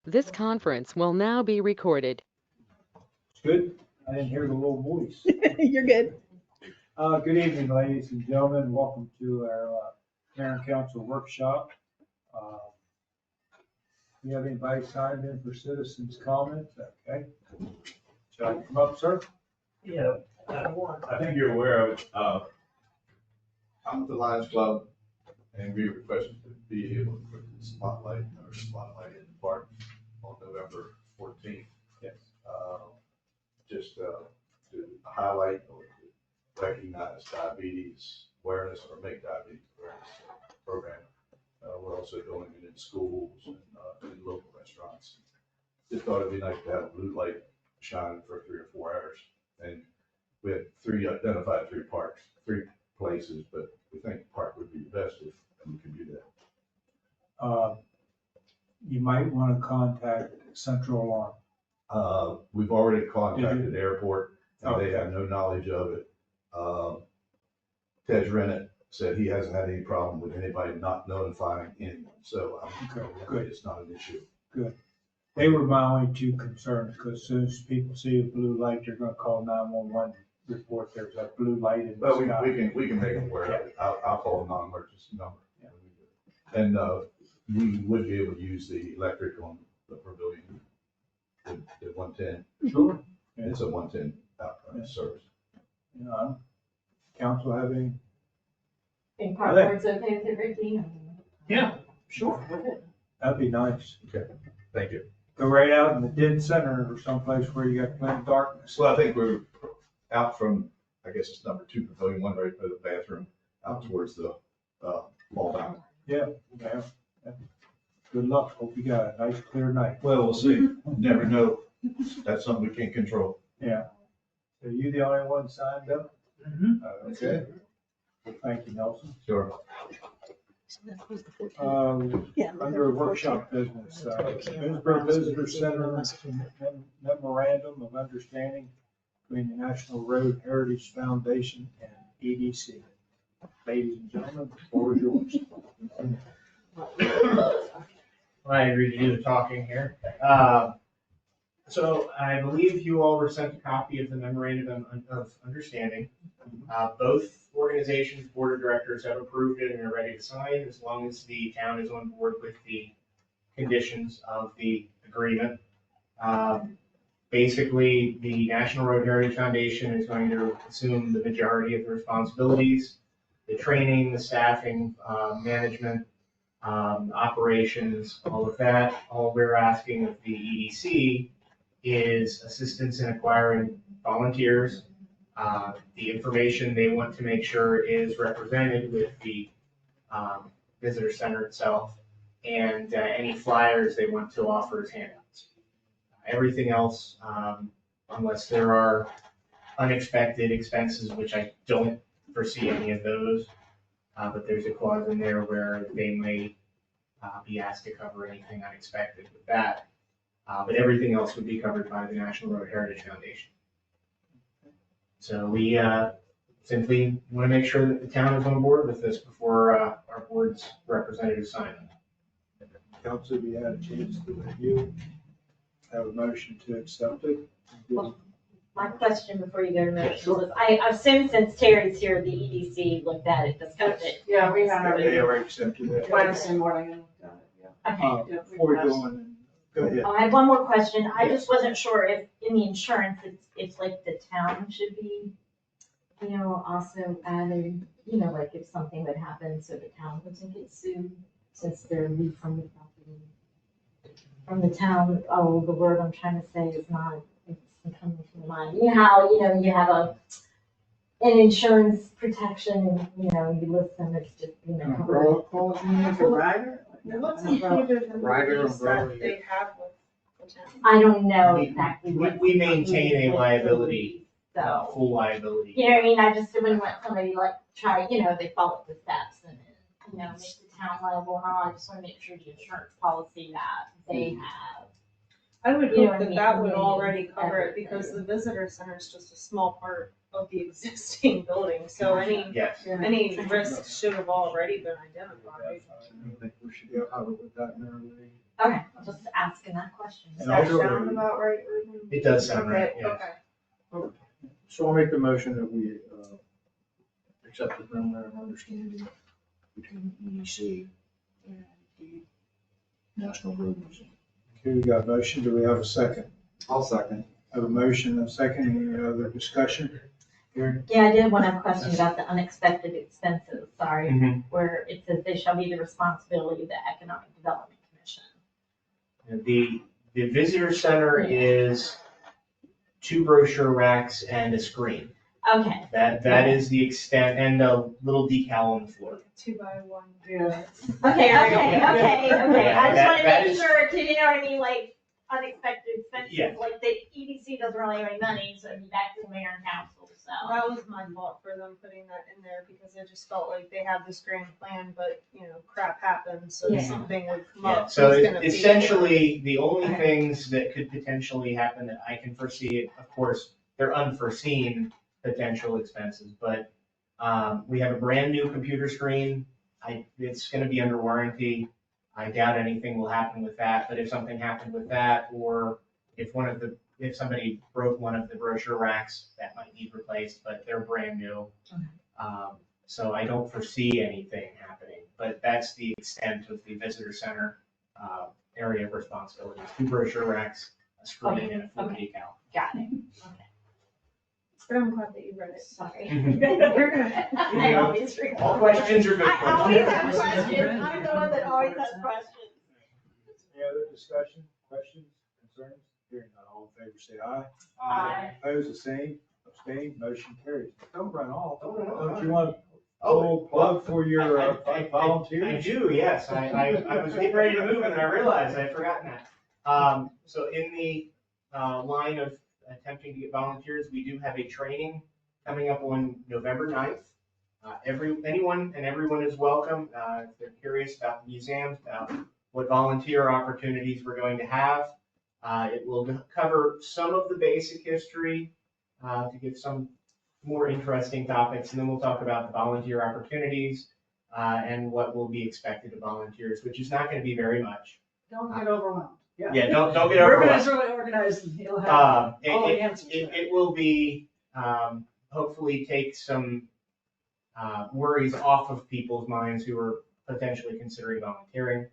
This conference will now be recorded. It's good. I didn't hear the little voice. You're good. Good evening, ladies and gentlemen. Welcome to our Mayor and Council workshop. Do you have anybody signed in for citizens' comments? Okay. Should I come up, sir? Yeah, I think you're aware of, I'm with the Lions Club, and we requested to be able to put the spotlight in the park on November 14th. Yes. Just to highlight or to recognize diabetes awareness or make diabetes awareness program. We're also doing it in schools and in local restaurants. Just thought it'd be nice to have a blue light shining for 3 or 4 hours. And we had identified three places, but we think the park would be the best if we could do that. You might want to contact Central Alarm. We've already contacted the airport, and they Okay. have no knowledge of it. Tej Rennet said he hasn't had any problem with anybody not notifying anyone, so Okay, good. it's not an issue. They were my only two concerns, because as soon as people see a blue light, they're gonna call 911, report there's a blue light in the But we sky. can make them aware of it. I'll call a non-emergency number. And we would be able to use the electric on the pavilion, the 110. Sure. It's a 110 service. Council have any? Think popcorn's okay with everything? Yeah, sure. That'd be nice. Thank you. Go right out in the dead center or someplace where you got plenty of darkness. Well, I think we're out from, I guess it's number 2 pavilion, one right by the bathroom, out towards the ball diamond. Yeah. Good luck. Hope you got a nice, clear night. Well, we'll see. Never know. That's something we can't control. Yeah. Are you the only one signed up? Okay. Well, thank you, Nelson. Sure. Under workshop business, Middlesboro Visitor Center memorandum of understanding between the National Road Heritage Foundation and EDC. Ladies and gentlemen, the floor is yours. I agree to do the talking here. So I believe you all were sent a copy of the memorandum of understanding. Both organizations' board of directors have approved it and are ready to sign as long as the town is on board with the conditions of the agreement. Basically, the National Road Heritage Foundation is going to assume the majority of the responsibilities, the training, the staffing, management, operations, all of that. All we're asking of the EDC is assistance in acquiring volunteers. The information they want to make sure is represented with the visitor center itself, and any flyers they want to offer as handouts. Everything else, unless there are unexpected expenses, which I don't foresee any of those, but there's a clause in there where they may be asked to cover anything unexpected with that. But everything else would be covered by the National Road Heritage Foundation. So we simply want to make sure that the town is on board with this before our board's representatives sign it. Council, have you had a chance to review? Have a motion to accept it? Well, my question before you go to motions was, I assume since Terry's here, the EDC looked at it, discussed it. Yeah, we have They already accepted it. Wednesday morning and Okay. Before we go on, go ahead. I had one more question. I just wasn't sure if in the insurance, it's like the town should be, also added, like if something would happen, so the town doesn't get sued since they're leased from the property. From the town, the word I'm trying to say is not, it's coming to mind. You know how, you have an insurance protection and, you list them as just, umbrella clause, you mean, as a rider? What's included in the Rider lease that umbrella. they have with the town? I don't know exactly We what. maintain a liability, So, full liability. you know what I mean? I just wouldn't want somebody like try, they follow the steps and, make the town liable and all. I just want to make sure the insurance policy that they have. I would You know hope what I that mean? that would Maybe already cover it, because everything. the visitor center is just a small part of the existing building, so any Yes. risks should have already been identified. I think we should go cover with that, Mary Lee. Okay, I'll just asking that question. Does And that also- sound about right, Ruben? It does sound right, Okay, yes. okay. So I'll make the motion that we accept the memorandum of understanding between EDC and the National Road Museum. Okay, we got a motion. Do we have a second? I'll second. Have a motion and a second. Any other discussion? Karen? Yeah, I did want to have a question about the unexpected expenses, sorry, Mhm. where it says they shall be the responsibility of the Economic Development Commission. The visitor center is 2 brochure racks and a screen. Okay, That is the extent, and a little decal on the floor. 2x1. Yeah. okay, okay. I just that wanted to make is- sure, 'cause you know what I mean, like unexpected expenses, Yeah. like the EDC doesn't really have any money, so it'd be back to the mayor and council, so. That was my fault for them putting that in there because I just felt like they had this grand plan, but crap happens, so Yeah. something would come Yeah, up. so Who's gonna pay for it? essentially, the only things that could potentially happen that I can foresee, of course, they're unforeseen potential expenses, but we have a brand new computer screen. It's gonna be under warranty. I doubt anything will happen with that, but if something happened with that, or if somebody broke one of the brochure racks, that might need replaced, but they're brand new. So I don't foresee anything happening, but that's the extent of the visitor center area of responsibilities. 2 brochure racks, a screen, and a full Okay. decal. Got it, okay, But I'm glad that you read it. sorry. You're good. I always forget. All questions are good I always have questions. questions, I'm the one that always has questions. Any other discussion, questions, concerns? Hearing none, all in favor, say aye. Aye. Opposed, the same, abstained, motion carries. Don't run off. Don't run off. Don't you want a Oh, little plug for your I volunteers? do, yes. I was getting ready to move and I realized I'd forgotten that. So in the line of attempting to get volunteers, we do have a training coming up on November 9th. Anyone and everyone is welcome. If they're curious about the museums, about what volunteer opportunities we're going to have. It will cover some of the basic history to give some more interesting topics, and then we'll talk about the volunteer opportunities and what will be expected of volunteers, which is not going to be very much. Don't get overwhelmed. Yeah, don't get We're overwhelmed. gonna really organize and you'll have all the answers. It will be, hopefully take some worries off of people's minds who are potentially considering volunteering.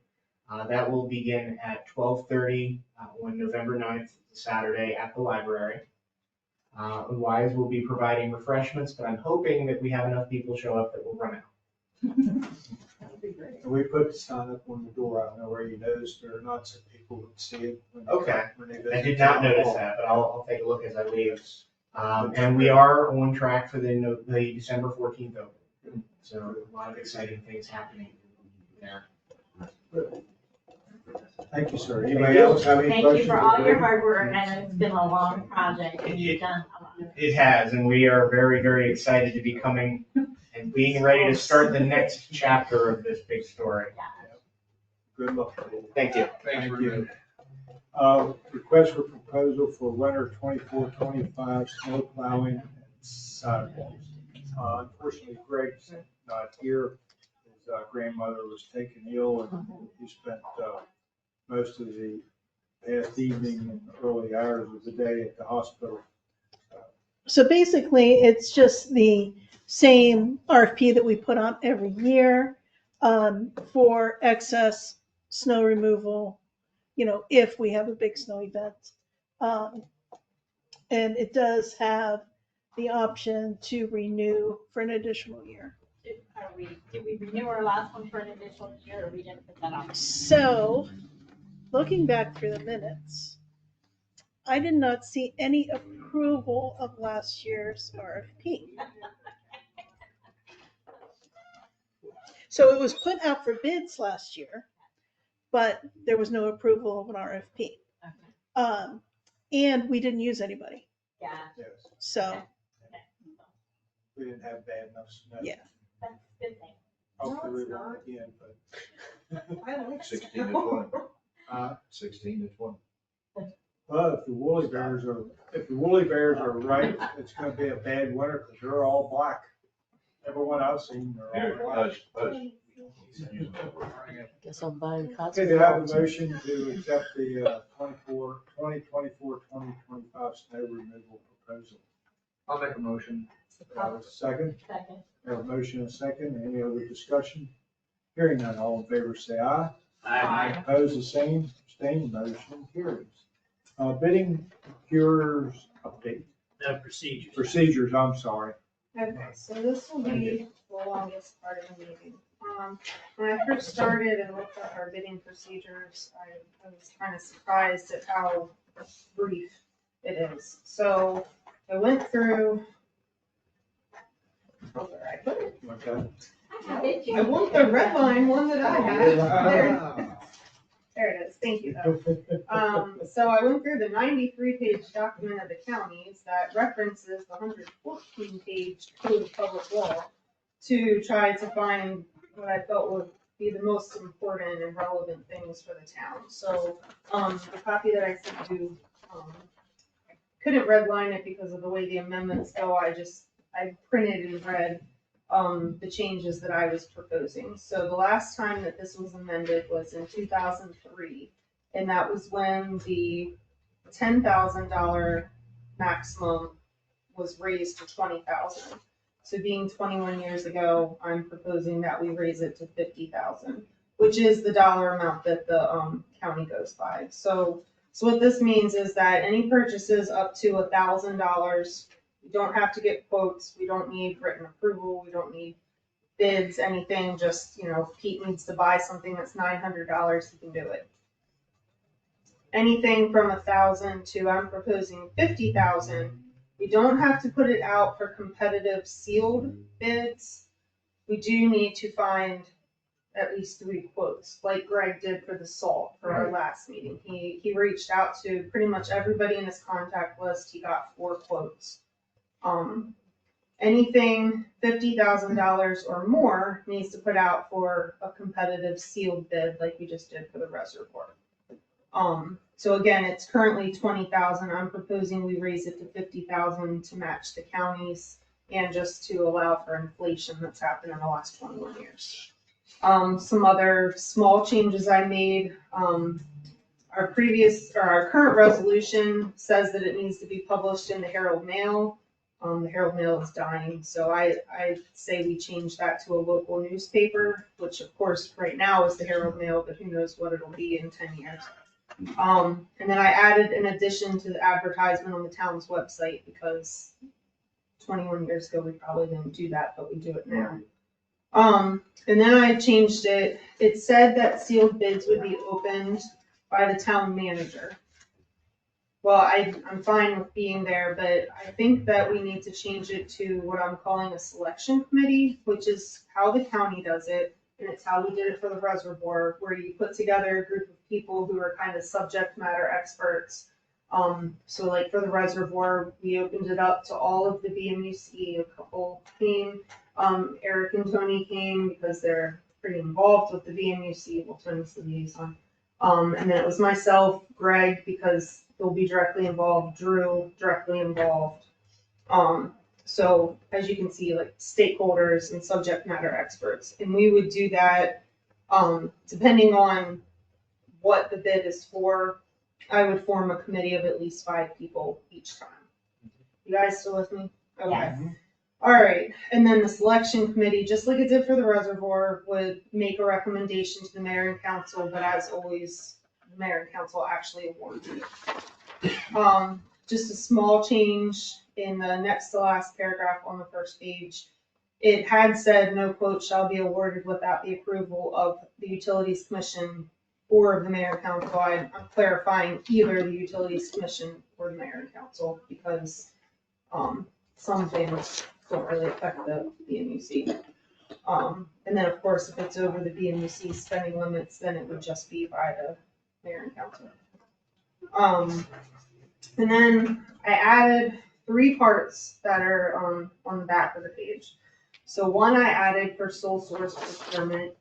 That will begin at 12:30 on November 9th, Saturday at the library. Wise will be providing refreshments, but I'm hoping that we have enough people show up that we'll run out. That'd be great. And we put the sign up on the door. I don't know where you noticed or not, so people would see it. Okay. when they I visit did not town notice hall. that, but I'll take a look as I leave. And we are on track for the December 14th opening. So a lot of exciting things happening there. Thank you, sir. Anybody else have any Thank questions? you for all your hard work, I know it's been a long project, and you've done a lot. It has, and we are very, very excited to be coming and being ready to start the next chapter of this big story. Good luck. Thank you. Thank you. Request for proposal for winter 24-25 snow plowing and sidewalks. Unfortunately, Greg's not here. His grandmother was taken ill and he spent most of the past evening and early hours of the day at the hospital. So basically, it's just the same RFP that we put on every year for excess snow removal, if we have a big snow event. And it does have the option to renew for an additional year. Did we renew our last one for an additional year, or we didn't put that on? So, looking back through the minutes, I did not see any approval of last year's RFP. So it was put out for bids last year, but there was no approval of an RFP. Okay. And we didn't use anybody, Yeah, Yes, so, we didn't have bad enough snow. Yeah. that's a good thing. Off the No, it's river not. again, but. I like 16 to 20. 16 to 20. Well, if the woolly bears are right, it's gonna be a bad winter because they're all black. Everyone I've seen, they're all black. Hush. Guess I'm buying cots. Okay, do I have a motion to accept the 2025 snow removal proposal? I'll make a motion. Do I have a second? Second. We have a motion and a second. Any other discussion? Hearing none, all in favor say aye. Aye. Opposed, the same, abstained, motion carries. Bidding cures update, procedures, I'm sorry. Okay, so this will be the longest part of the meeting. When I first started and looked at our bidding procedures, I was kind of surprised at how brief it is. So I went through, where I put it. Okay. I want the red line one that I had. There it is, thank you though. So I went through the 93-page document of the counties that references the 114-page code of public law to try to find what I felt would be the most important and relevant things for the town. So, the copy that I sent you, I couldn't redline it because of the way the amendments go. I printed and read the changes that I was proposing. So the last time that this was amended was in 2003, and that was when the $10,000 maximum was raised to $20,000. So being 21 years ago, I'm proposing that we raise it to $50,000, which is the dollar amount that the county goes by. So what this means is that any purchases up to $1,000, we don't have to get quotes, we don't need written approval, we don't need bids, anything, just, if Pete needs to buy something that's $900, he can do it. Anything from 1,000 to, I'm proposing 50,000, we don't have to put it out for competitive sealed bids. We do need to find at least 3 quotes, like Greg did for the salt for our last meeting. He reached out to pretty much everybody in his contact list, he got 4 quotes. Anything $50,000 or more needs to put out for a competitive sealed bid like we just did for the reservoir. So again, it's currently 20,000. I'm proposing we raise it to 50,000 to match the counties and just to allow for inflation that's happened in the last 21 years. Some other small changes I made, our current resolution says that it needs to be published in the Herald Mail. The Herald Mail is dying, so I say we change that to a local newspaper, which of course right now is the Herald Mail, but who knows what it'll be in 10 years. And then I added an addition to the advertisement on the town's website because 21 years ago we probably didn't do that, but we do it now. And then I changed it. It said that sealed bids would be opened by the town manager. Well, I'm fine with being there, but I think that we need to change it to what I'm calling a selection committee, which is how the county does it. And it's how we did it for the reservoir, where you put together a group of people who are kind of subject matter experts. So like for the reservoir, we opened it up to all of the BMUC. A couple came. Eric and Tony came because they're pretty involved with the BMUC. Well, Tony's the liaison. And then it was myself, Greg, because he'll be directly involved, Drew, directly involved. So as you can see, like stakeholders and subject matter experts. And we would do that, depending on what the bid is for, I would form a committee of at least 5 people each time. You guys still with me? Okay. Yes. All right, and then the selection committee, just like it did for the reservoir, would make a recommendation to the mayor and council, but as always, the mayor and council actually award it. Just a small change in the next to last paragraph on the first page. It had said no quote shall be awarded without the approval of the Utilities Commission or the mayor and council. I'm clarifying either the Utilities Commission or the mayor and council because some things don't really affect the BMUC. And then of course, if it's over the BMUC spending limits, then it would just be by the mayor and council. And then I added 3 parts that are on the back of the page. So one I added for sole source procurement,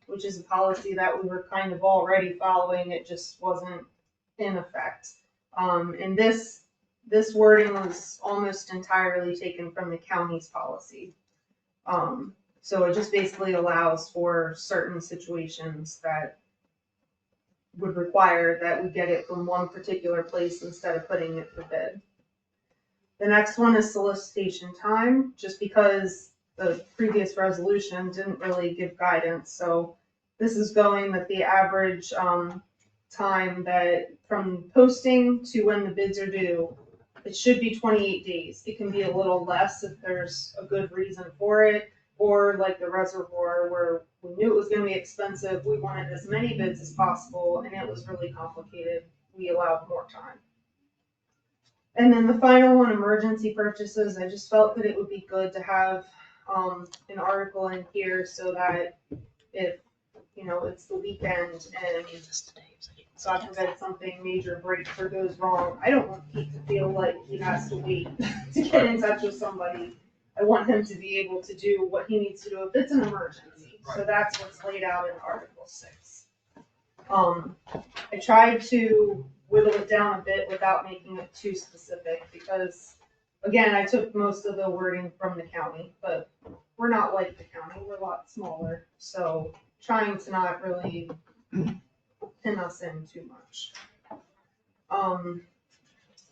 which is a policy that we were kind of already following, it just wasn't in effect. And this wording was almost entirely taken from the county's policy. So it just basically allows for certain situations that would require that we get it from one particular place instead of putting it for bid. The next one is solicitation time, just because the previous resolution didn't really give guidance, so this is going that the average, time that from posting to when the bids are due, it should be 28 days. It can be a little less if there's a good reason for it, or like the reservoir where we knew it was gonna be expensive, we wanted as many bids as possible, and it was really complicated, we allowed more time. And then the final one, emergency purchases, I just felt that it would be good to have, an article in here so that if, you know, it's the weekend and God forbid something major breaks or goes wrong, I don't want Pete to feel like he has to wait to get in touch with somebody. I want him to be able to do what he needs to do if it's an emergency. So that's what's laid out in Article 6. I tried to whittle it down a bit without making it too specific because, again, I took most of the wording from the county, but we're not like the county, we're a lot smaller. So trying to not really pin us in too much.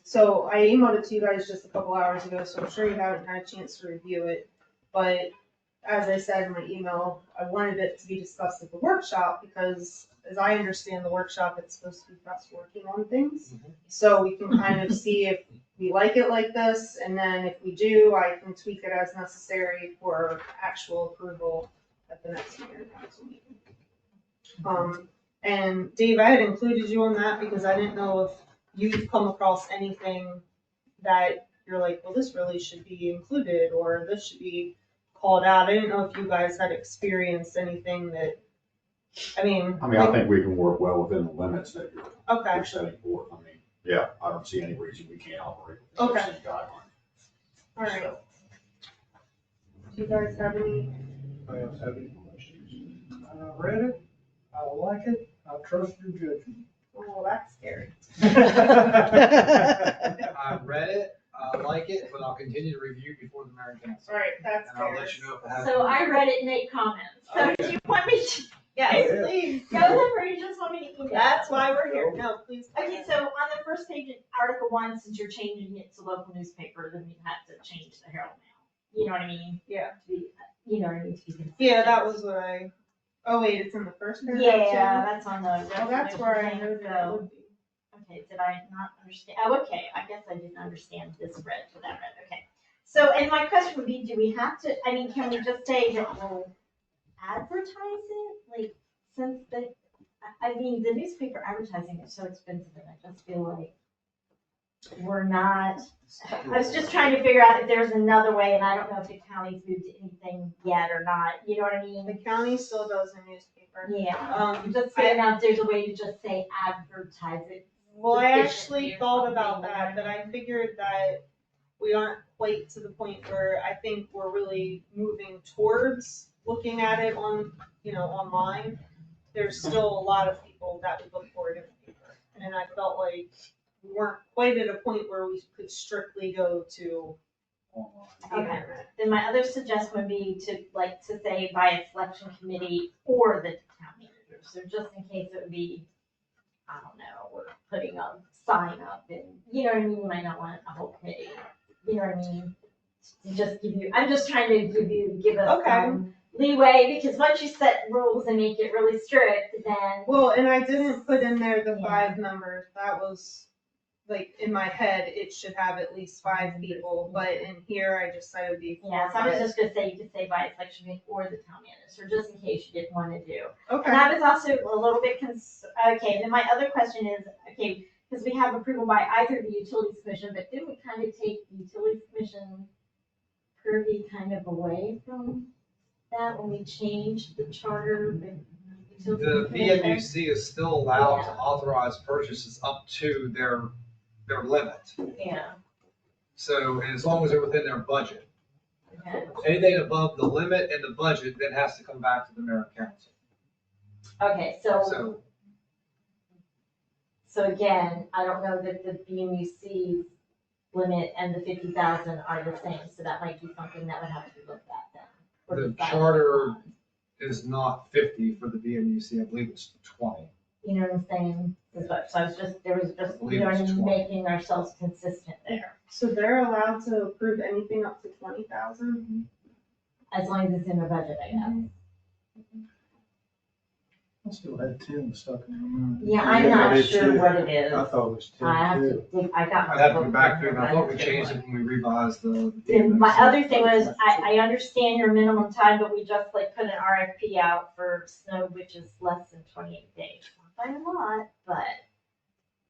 So I emailed it to you guys just a couple hours ago, so I'm sure you haven't had a chance to review it. But as I said in my email, I wanted it to be discussed at the workshop because as I understand the workshop, it's supposed to be us working on things. So we can kind of see if we like it like this, and then if we do, I can tweak it as necessary for actual approval at the next mayor council meeting. And Dave, I had included you on that because I didn't know if you've come across anything that you're like, well, this really should be included, or this should be called out. I didn't know if you guys had experienced anything that, I mean, I think we can work well within the limits that okay, you're setting forth. I mean, yeah, I don't see any reason we can't operate within those Okay. same guidelines. all right. Do you guys have any? Anybody else have any questions? I read it, I like it, I trust your judgment. Oh, that's scary. I read it, I like it, but I'll continue to review before the mayor and council. All right, that's And I'll scary. let you know if it has. So I read it and made comments. So do you want me to Yes, Yeah. please. go ahead or you just want me to email? That's why we're here. No, please. Okay, so on the first page in Article 1, since you're changing it to local newspaper, then you have to change the Herald Mail. You know what I mean? Yeah. To be, you know what I mean, to be consistent. Yeah, that was what oh wait, it's in the first paragraph too? Yeah, that's on the. Well, that's where I resolution know thing, that so- would be. Okay, did I not understand? Oh, okay, I guess I didn't understand this read to that read, okay. So, and my question would be, do we have to, I mean, can we just say that we'll advertise it? Like, since I mean, the newspaper advertising is so expensive and I just feel like we're not, I was just trying to figure out if there's another way, and I don't know if the county's moved to anything yet or not, you know what I The mean? county still does a newspaper. Yeah, just figuring out if there's a way to just say advertise it. Well, I Sufficient actually or thought about something, that, but I figured that we aren't quite to the point where I think we're really moving towards looking at it on, you know, online. There's still a lot of people that would look for it in the paper. And I felt like we weren't quite at a point where we could strictly go to the Okay. internet. Then my other suggestion would be to say by a selection committee or the town manager. So just in case it would be, I don't know, we're putting a sign up and, you know what I mean, you might not want a whole committee. You know what I mean? To just give you, I'm just trying to give us Okay. some leeway, because once you set rules and make it really strict, then. Well, and I didn't put in there the Yeah. 5 numbers. That was, like, in my head, it should have at least 5 people, but in here, I just said it would be 4 Yeah, or so I was 5. just gonna say, you could say by a selection committee or the town manager, just in case you didn't want to do. Okay. And I was also a little bit okay, then my other question is, okay, because we have approval by either the utilities commission, but didn't we kind of take the utilities commission purview kind of away from that when we changed the charter? The BMUC is still allowed to authorize purchases up to their limit. Yeah, So, and as long as they're within their budget. okay, Anything above the limit and the budget then has to come back to the mayor and council. okay, So, so again, I don't know that the BMUC's limit and the 50,000 are the same, so that might be something that would have to be looked at then. or The decide charter on. is not 50 for the VMUC, I believe it's 20. You know what I'm saying? So I was just, there was just, you know what I mean, making ourselves consistent there, So they're allowed to approve anything up to 20,000? as long as it's in the budget, I guess. I still had 10 stuck in my mind. Yeah, I'm I not did sure too. what it is. I thought it was I 10 have too. to dig, I got my. I'd have to book go back through, and I here, thought we but changed it when we revised the. And my other thing was, I understand your minimum time, but we just like put an RFP out for snow, which is less than 28 days. Not by a lot, but,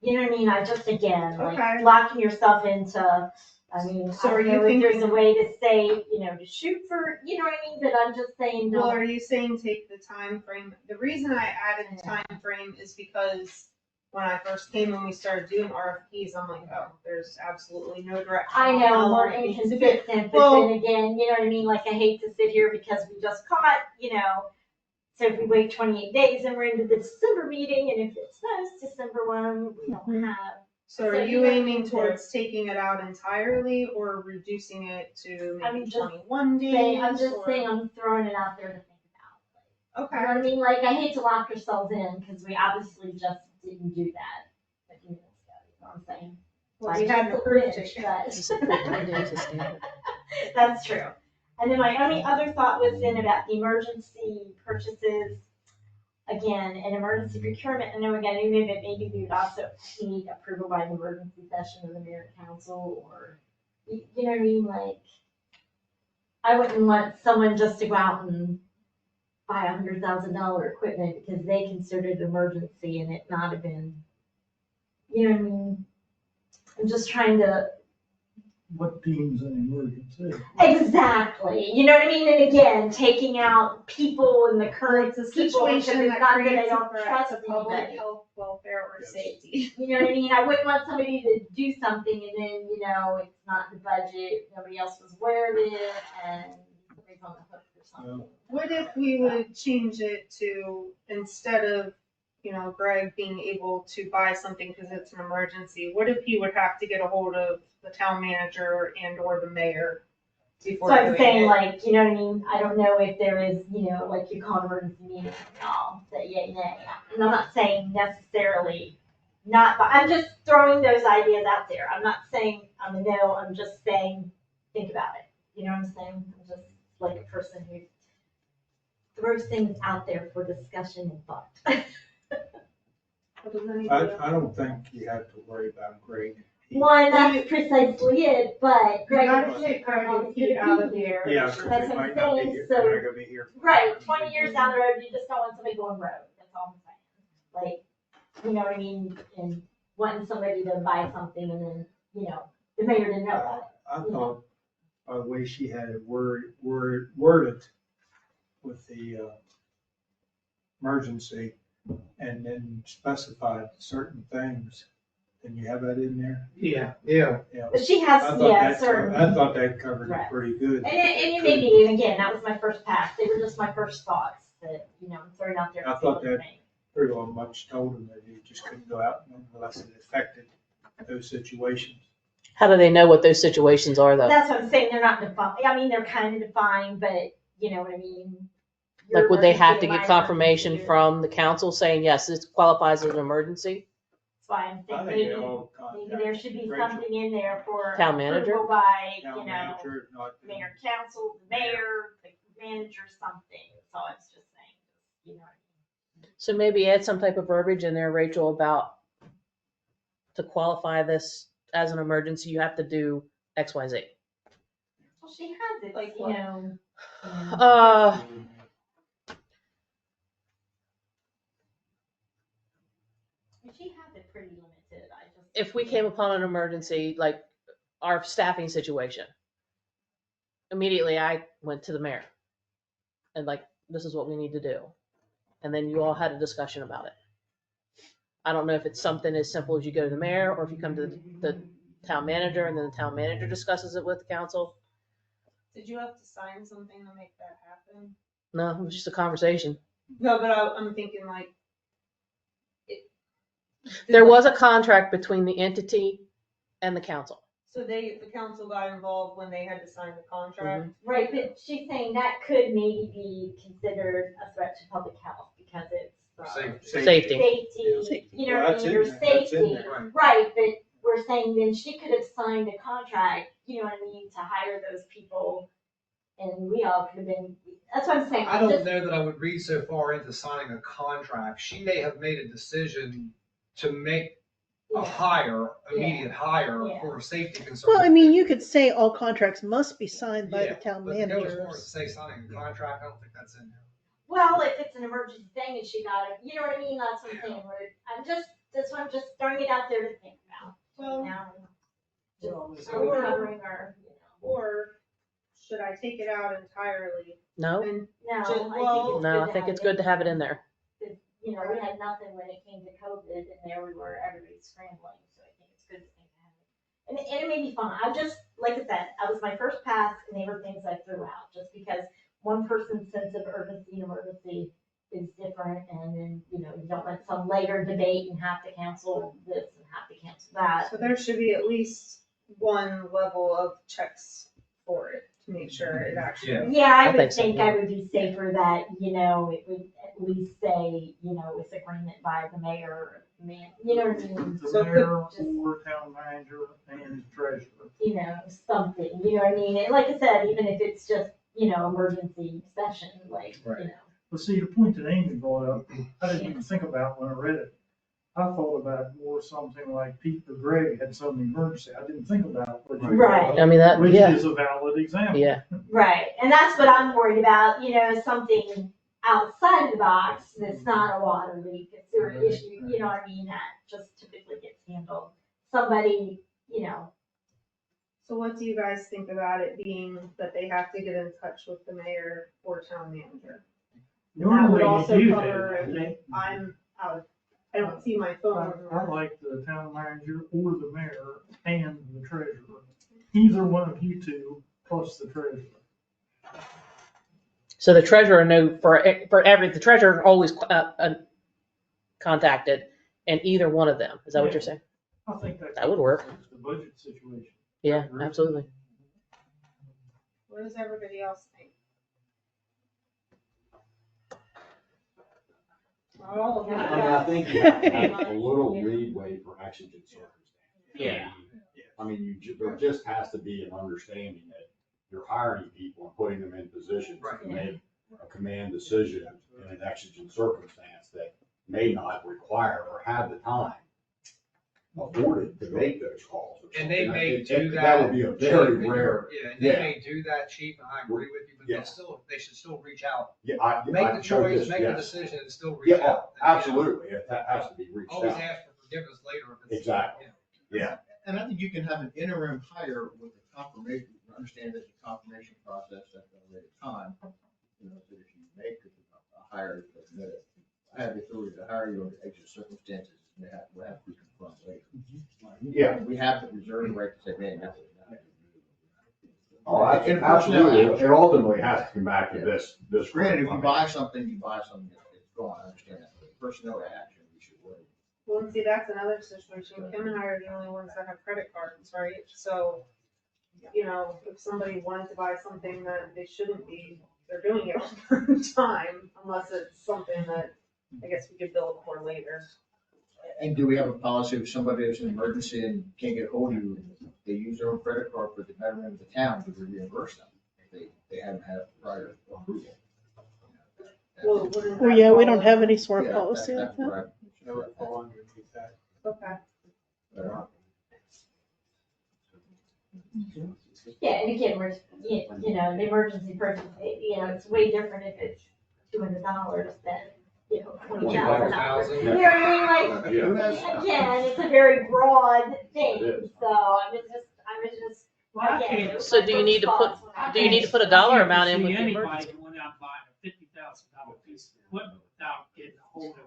you know what I mean, I just, again, like Okay. locking yourself into, I mean, So I are don't you know if there's a thinking- way to say, you know, to shoot for, you know what I mean, but I'm just saying, Well, no. are you saying take the time frame? The reason I added the time frame is because when I first came and we started doing RFPs, I'm like, oh, there's absolutely no direction. I on know, how I'm long more it needs to be. inconsistent, but Well- then again, you know what I mean, like I hate to sit here because we just caught, you know, so if we wait 28 days and we're into the December meeting, and if it snows December 1, we don't have. So are So you you aiming have to- towards taking it out entirely or reducing it to I mean, maybe just 21 days? I'm just or- saying, I'm throwing it out there to think about. Okay. You know what I mean? Like, I hate to lock ourselves in, because we obviously just didn't do that a few minutes ago, you know what I'm saying? Well, Like, we hadn't just a approved bit, it. but- This is a 15 days of standard. That's true. And then my only other thought was then about the emergency purchases. Again, an emergency procurement, I know again, maybe we would also need approval by an emergency session of the mayor and council, or, you know what I mean, like, I wouldn't want someone just to go out and buy $100,000 equipment because they considered it emergency and it not have been, you know what I mean? I'm just trying to, What deems an emergency? exactly, you know what I mean? And again, taking out people in the current It's a people, because situation it's that not that I creates a don't threat trust to public anybody. health, welfare, or Yes. safety. You know what I mean? I wouldn't want somebody to do something and then, you know, it's not in the budget, nobody else was aware of it, and somebody's on the hook for something. What if we would change it to, instead of, you know, Greg being able to buy something because it's an emergency, what if he would have to get a hold of the town manager and or the mayor before So I'm doing saying it? like, you know what I mean? I don't know if there is, you know, like you call an emergency meeting and all, say yay, nay. And I'm not saying necessarily not, but I'm just throwing those ideas out there. I'm not saying I'm a no, I'm just saying, think about it. You know what I'm saying? I'm just like a person who throws things out there for discussion and thought. What does anybody else- I don't think you have to worry about Greg. One, that's precisely it, but Greg, gotta is take Greg wants Pete you out to of be here. Yeah, because That's they what might I'm not be saying, here, so- they're not gonna be here. Right, 20 years down the road, you just don't want somebody going rogue, that's all I'm saying. Like, you know what I mean, and wanting somebody to buy something and then, you know, the mayor didn't know about it. I thought, by the way she had it worded with the emergency and then specified certain things, and you have that in there? Yeah. Yeah. But she has, I thought yeah, that certain. I thought that covered Right. it pretty good. And it may be, and again, that was my first pass, they were just my first thoughts that, you know, I'm throwing out there. I to see thought what you that- think. Pretty well much told them that you just couldn't go out unless it affected those situations. How do they know what those situations are though? That's what I'm saying, they're not defined, I mean, they're kind of defined, but, you know what I mean? Like, Your would they have emergency to and get my confirmation emergency, from the council saying, yes, this qualifies as an emergency? That's why I'm I saying think maybe, they all maybe there should be Rachel. something in there for Town manager? approval by, you Town know, manager, not. mayor, council, the mayor, the manager, something, so I was just saying, you know. So maybe add some type of verbiage in there, Rachel, about to qualify this as an emergency, you have to do X, Y, Z. Well, she has it, Like you what? know. She has it pretty limited, I just. If we came upon an emergency, like our staffing situation, immediately I went to the mayor and like, this is what we need to do. And then you all had a discussion about it. I don't know if it's something as simple as you go to the mayor or if you come to the town manager and then the town manager discusses it with the council. Did you have to sign something to make that happen? No, it was just a conversation. No, but I'm thinking like. There was a contract between the entity and the council. So the council got involved when they had to sign the contract. Right, but she's saying that could maybe be considered a threat to public health because it's Safety. safety, you know Well, what I that's mean, in there's there. That's in safety. there. Right, but we're saying then she could have signed a contract, you know what I mean, to hire those people. And we all could have been, that's what I'm saying. I don't just- know that I would read so far into signing a contract. She may have made a decision to make a Yeah. hire, immediate hire Yeah. for a safety concern. Well, I mean, you could say all contracts must be signed by Yeah, the town but to go as far as manager. to say signing a contract, I don't think that's in there. Well, if it's an emergency thing and she got it, you know what I mean, that's what I'm saying, I'm just throwing it out there to think about. Well, Now, Well, just so we're covering our, or should I take it out entirely? No, And no, Just- I think well- it's no, good I to think have it's it. good to have it in there. You know, we had nothing when it came to COVID, and there we were, everybody scrambling, so I think it's good to have it. And it may be fun, I just, like I said, that was my first pass, and they were things I threw out, just because one person's sense of urgency and emergency is different, and then, you know, you don't want some later debate and have to cancel this and have to cancel that. so there should be at least one level of checks for it to make sure it actually. Yeah. Yeah, I I would think so, think yeah. I would be safer that, you know, it would at least say, you know, with agreement by the mayor, or man, you know what I mean? The So mayor just- or town manager and treasurer. You know, something, you know what I mean? And like I said, even if it's just, you know, emergency session, like, you Right. know. But see, the point that Amy brought up, I didn't even think about when I read it. I thought about more something like Pete or Greg had some emergency. I didn't think about what you. Right. I mean, that, Which yeah, is a valid example. yeah. Right, and that's what I'm worried about, you know, something outside the box that's not a water leak, a sewer issue, you know what I mean, that just typically gets handled. Somebody, you know, So what do you guys think about it being that they have to get in touch with the mayor or town manager? And that would Normally also you do cover that. if I'm out, I don't see my phone. I like the town manager or the mayor and the treasurer. Either one of you two plus the treasurer. So the treasurer knew the treasurer always contacted, and either one of them. Is that what you're saying? I think That would work. The budget situation. Yeah, absolutely. What does everybody else think? Not all of I mean, them. I think you have to have a little leeway for exigent circumstances. Yeah. I mean, there just has to be an understanding that you're hiring people and putting them in positions Right. to make a command decision in an exigent circumstance that may not require or have the time afforded to make those calls. or And they something. may do that. That would be a very Chief, rare, Yeah, and they yeah. may do that, chief, and I agree with you, but Yeah. they should still reach out. yeah, Make I the know choice, this, make the yes. decision, and still reach Yeah, out. oh, absolutely, that has to be reached Always out. ask for forgiveness later if it's. Exactly. Yeah. Yeah, And I think you can have an interim hire with a confirmation, understand there's a confirmation process at a later time. You know, that if you make a hire, that I have the authority to hire you under extra circumstances, and we'll have to be confirmed later. yeah. We have the reserve right to say, man, that's. Oh, absolutely. It ultimately has to come back to this. Granted, if you buy something, it's gone, I understand that, but personnel action, we should wait. Well, and see, that's another situation. Kim and I are the only ones that have credit cards, right? So, you know, if somebody wanted to buy something that they shouldn't be, they're doing it all the time, unless it's something that I guess we could bill for later. And do we have a policy if somebody has an emergency and can't get hold of you, they use their own credit card for the betterment of the town, do we reimburse them if they haven't had prior approval? Well, wouldn't Well, that yeah, we fall- don't have any sort Yeah, of policy like that's that. what That would fall underneath that. Okay. yeah, and again, we're, you know, the emergency purchase, you know, it's way different if it's $200 than, you know, $20,000. You know what I mean? Like, Yeah. again, it's a very broad thing, It is. so I was just, again. it was So my do you first need to thoughts when I Do you need to read put a it. dollar I amount in can't with the see anybody emergency? going out and buying a $50,000 piece of equipment without getting a hold of.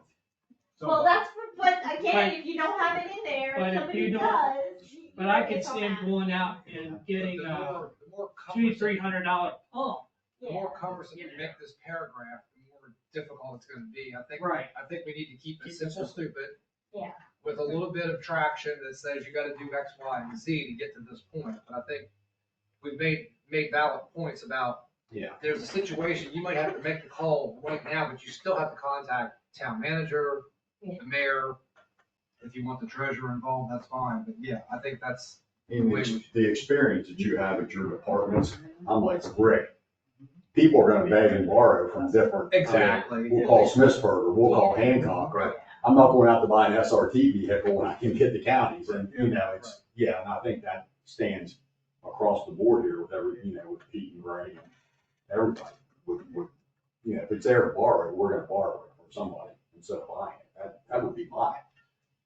Well, that's, but again, if you don't have it in there, But and if somebody you don't- does. But I it's can see him okay. going out and getting The a more $200-300 pump. The Yeah. more cumbersome you make this paragraph, the more difficult it's gonna be. I think Right. we need to keep it simple, stupid. Yeah. with a little bit of traction that says you gotta do X, Y, and Z to get to this point. But I think we've made valid points about, Yeah. there's a situation, you might have to make the call right now, but you still have to contact town manager, Yeah. the mayor. If you want the treasurer involved, that's fine, but yeah, I think that's, In the experience that you have at your departments, I'm like, Rick, people are gonna beg and borrow from different. exactly. We'll call Smithsburg, we'll call Hancock. Right. I'm not going out to buy an SRT vehicle when I can get the counties, and, you know, it's, yeah, and I think that stands across the board here with every, you know, with Pete and Ray and everybody. With, you know, if it's there to borrow, we're gonna borrow it from somebody instead of buying it. That would be my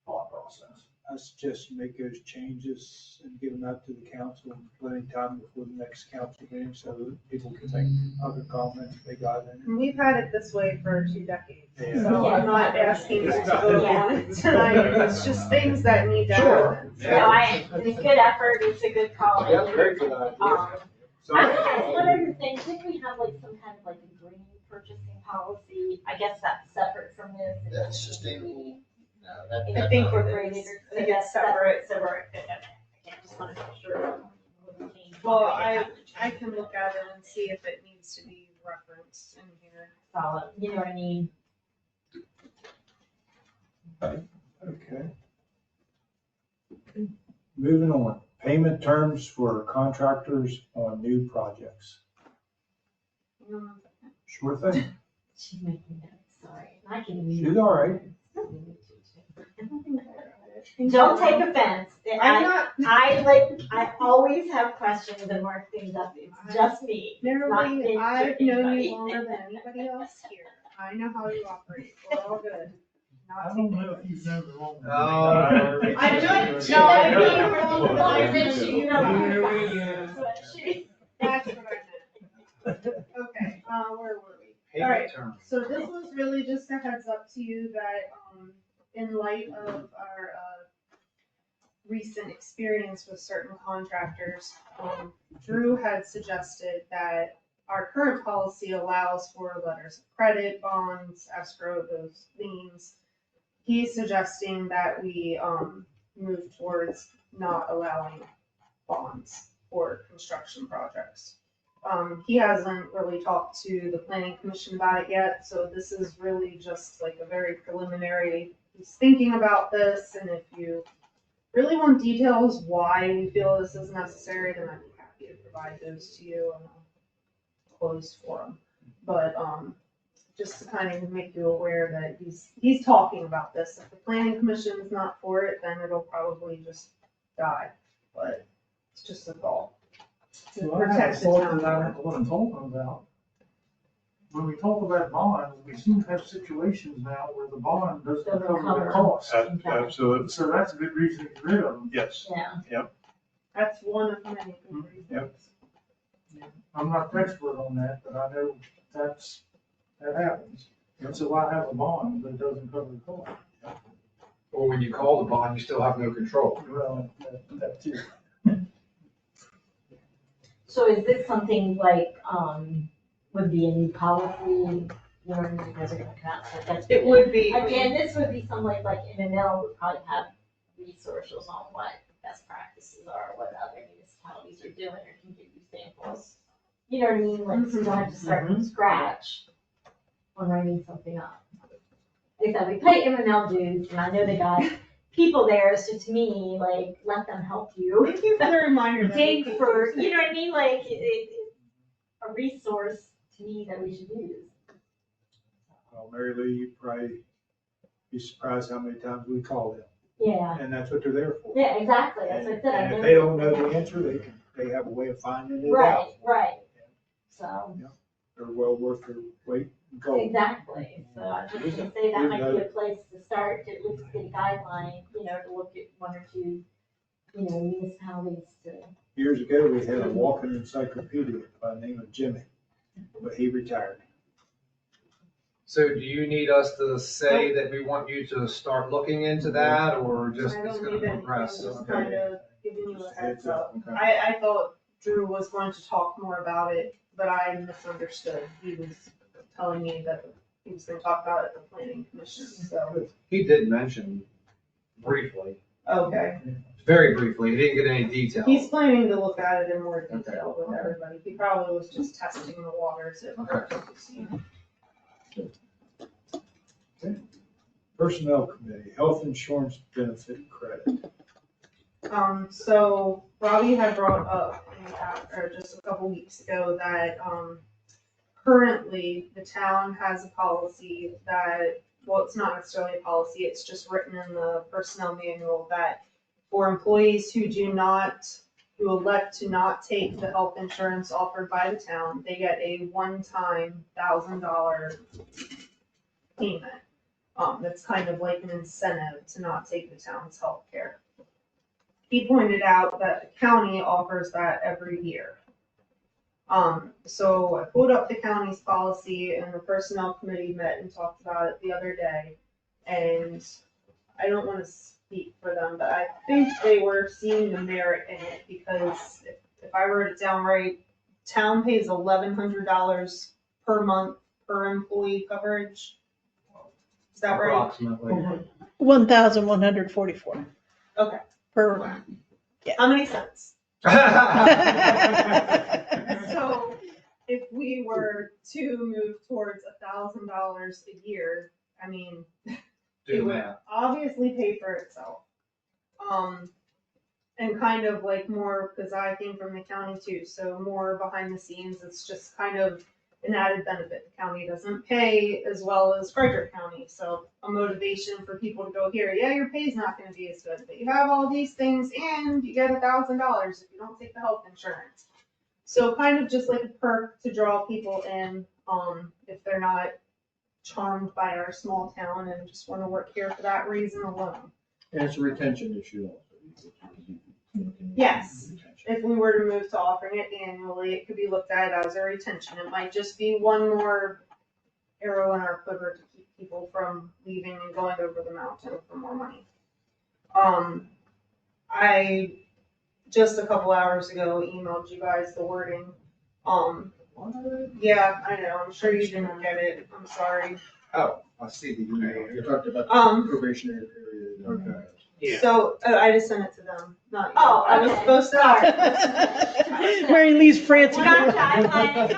thought process. I suggest you make those changes and get them out to the council in plenty of time before the next council meeting so that people can make other comments they got in. And we've had it this way for 2 decades, Yeah. so I'm not asking you to vote on it tonight, it's just things that need to happen. It's a good effort, it's a good call. Yeah, very good idea. I would ask, what other things, did we have like some kind of like a green purchasing policy? I guess that's separate from this. That's sustainable. I think we're Incorporated, I think it's separate. I just want to make sure. Well, I can look at it and see if it needs to be referenced in here. Solid, you know what I mean? Okay. Moving on, payment terms for contractors on new projects. Sure thing. She's making notes, sorry. I can read. She's all right. Don't take offense. I'm not, I always have questions and mark things up. It's just me. Neroli, Not I've known anybody. you longer than anybody else here. I know how you operate. We're all good. I Not don't taking know if you've known the wrong. Oh. I'm doing, She no, never I'm gave doing her wrong. own life and she That's That's what I meant. Okay, where were we? Payment Alright. terms. So this was really just a heads up to you that, in light of our, recent experience with certain contractors, Drew had suggested that our current policy allows for letters of credit, bonds, escrow, those liens. He's suggesting that we, move towards not allowing bonds for construction projects. He hasn't really talked to the planning commission about it yet, so this is really just like a very preliminary, he's thinking about this, and if you really want details why we feel this is necessary, then I'd be happy to provide those to you in a closed forum. But, just to kind of make you aware that he's talking about this. If the planning commission is not for it, then it'll probably just die, but it's just a thought. To Well, I have a protect the thought town. that I don't know what I'm talking about. When we talk about bonds, we seem to have situations now where the bond doesn't Doesn't cover cover. the cost. Absolutely. So that's a good reason to get rid of them. Yes. Yeah. That's one of many good reasons. Yep. I'm not an expert on that, but I know that happens. And so I have a bond, but it doesn't cover the cost. Or when you call the bond, you still have no control. Well, that too. So is this something like, would be a new policy, you know, you guys are gonna come out, so that's. It would be. Again, this would be something like MML would probably have resources on what best practices are, what other municipalities are doing, or can give you samples. You know what I mean, like, so you don't have to start from scratch when writing something up. Like I said, we pay MML dues, and I know they got people there, so to me, like, let them help you. Thank you for the reminder. that we Dig could for, use it. you know what I mean, like, a resource to me that we should use. Well, Mary Lou, you'd probably be surprised how many times we call them, Yeah, and that's what they're there for. yeah, exactly, that's what I said. I And if know- they don't know the answer, they have a way of finding it out. Right, right, so, They're well worth their weight in gold. exactly, so I was just gonna say that might be a place to start, to at least get a guideline, you know, to look at one or two, you know, municipalities to. Years ago, we had a walking encyclopedia by the name of Jimmy, but he retired. So do you need us to say that we want you to start looking into that, or just I it's don't gonna need anything, progress? just Okay. kind of giving you a heads up. Okay. I thought Drew was going to talk more about it, but I misunderstood. He was telling me that he was gonna talk about it at the planning commission, so. He did mention briefly, Okay, very briefly. He didn't get any details. he's planning to look at it in more detail with everybody. He probably was just testing the waters at first to see. Personnel Committee, Health Insurance Benefit Credit. So Robbie had brought up or just a couple weeks ago that, currently the town has a policy that, well, it's not necessarily a policy, it's just written in the personnel manual that for employees who elect to not take the health insurance offered by the town, they get a one-time $1,000 payment. That's kind of like an incentive to not take the town's health care. He pointed out that the county offers that every year. So I pulled up the county's policy and the personnel committee met and talked about it the other day. And I don't want to speak for them, but I think they were seeing the merit in it because if I wrote it down right, town pays $1,100 per month per employee coverage. Is that right? Approximately. 1,144 Okay. per. How many cents? So if we were to move towards $1,000 a year, I mean, Do it the would math. obviously pay for itself. And kind of like more, because I came from the county too, so more behind the scenes, it's just kind of an added benefit. The county doesn't pay as well as Frederick County, so a motivation for people to go here. Yeah, your pay's not gonna be as good, but you have all these things and you get $1,000 if you don't take the health insurance. So kind of just like a perk to draw people in, if they're not charmed by our small town and just wanna work here for that reason alone. And it's a retention issue also. Yes. If we were to move to offering it annually, it could be looked at as a retention. It might just be one more arrow in our quiver to keep people from leaving and going over the mountain for more money. I just a couple hours ago emailed you guys the wording. Yeah, I know, I'm sure you didn't get it, I'm sorry. Oh, I see the email. You talked about Um, probationary period. Mhm. Yeah. So, I just sent it to them, not you. Oh, I was okay. supposed to. Where he leaves frantic. Gotcha, I'm like, I wanted the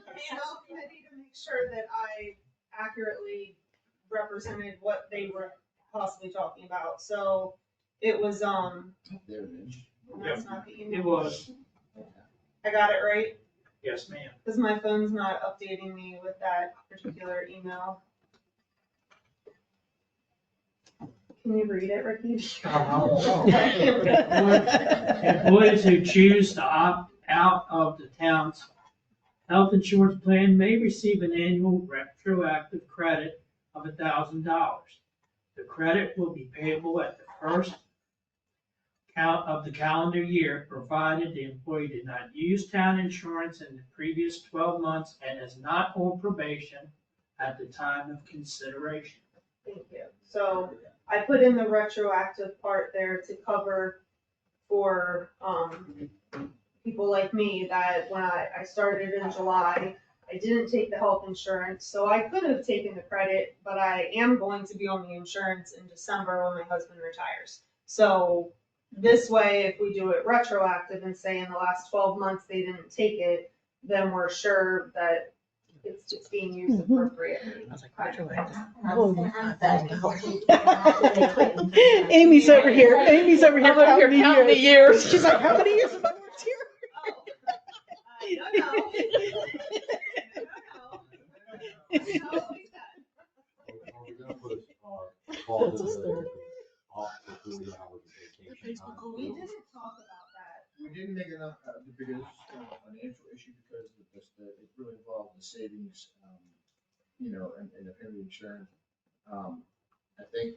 personnel committee to make sure that I accurately represented what they were possibly talking about. So it was, There it is. that's not the email. It was, I got it right? yes, ma'am. Because my phone's not updating me with that particular email. Can you read it, Ricky? Employees who choose to opt out of the town's health insurance plan may receive an annual retroactive credit of $1,000. The credit will be payable at the first count of the calendar year, provided the employee did not use town insurance in the previous 12 months and is not on probation at the time of consideration. Thank you. So I put in the retroactive part there to cover for, people like me that when I started in July, I didn't take the health insurance, so I could have taken the credit, but I am going to be on the insurance in December when my husband retires. So this way, if we do it retroactive and say in the last 12 months they didn't take it, then we're sure that it's being used appropriately. I was like, retroactive. Amy's over here I'm over here counting counting the the years. years. She's like, how many years have I worked here? Are we gonna put clause in the off for 40 hours of vacation time? We didn't talk about that. We didn't make enough, because it's kind of a financial issue because it really involves the savings, and the family insurance. I think,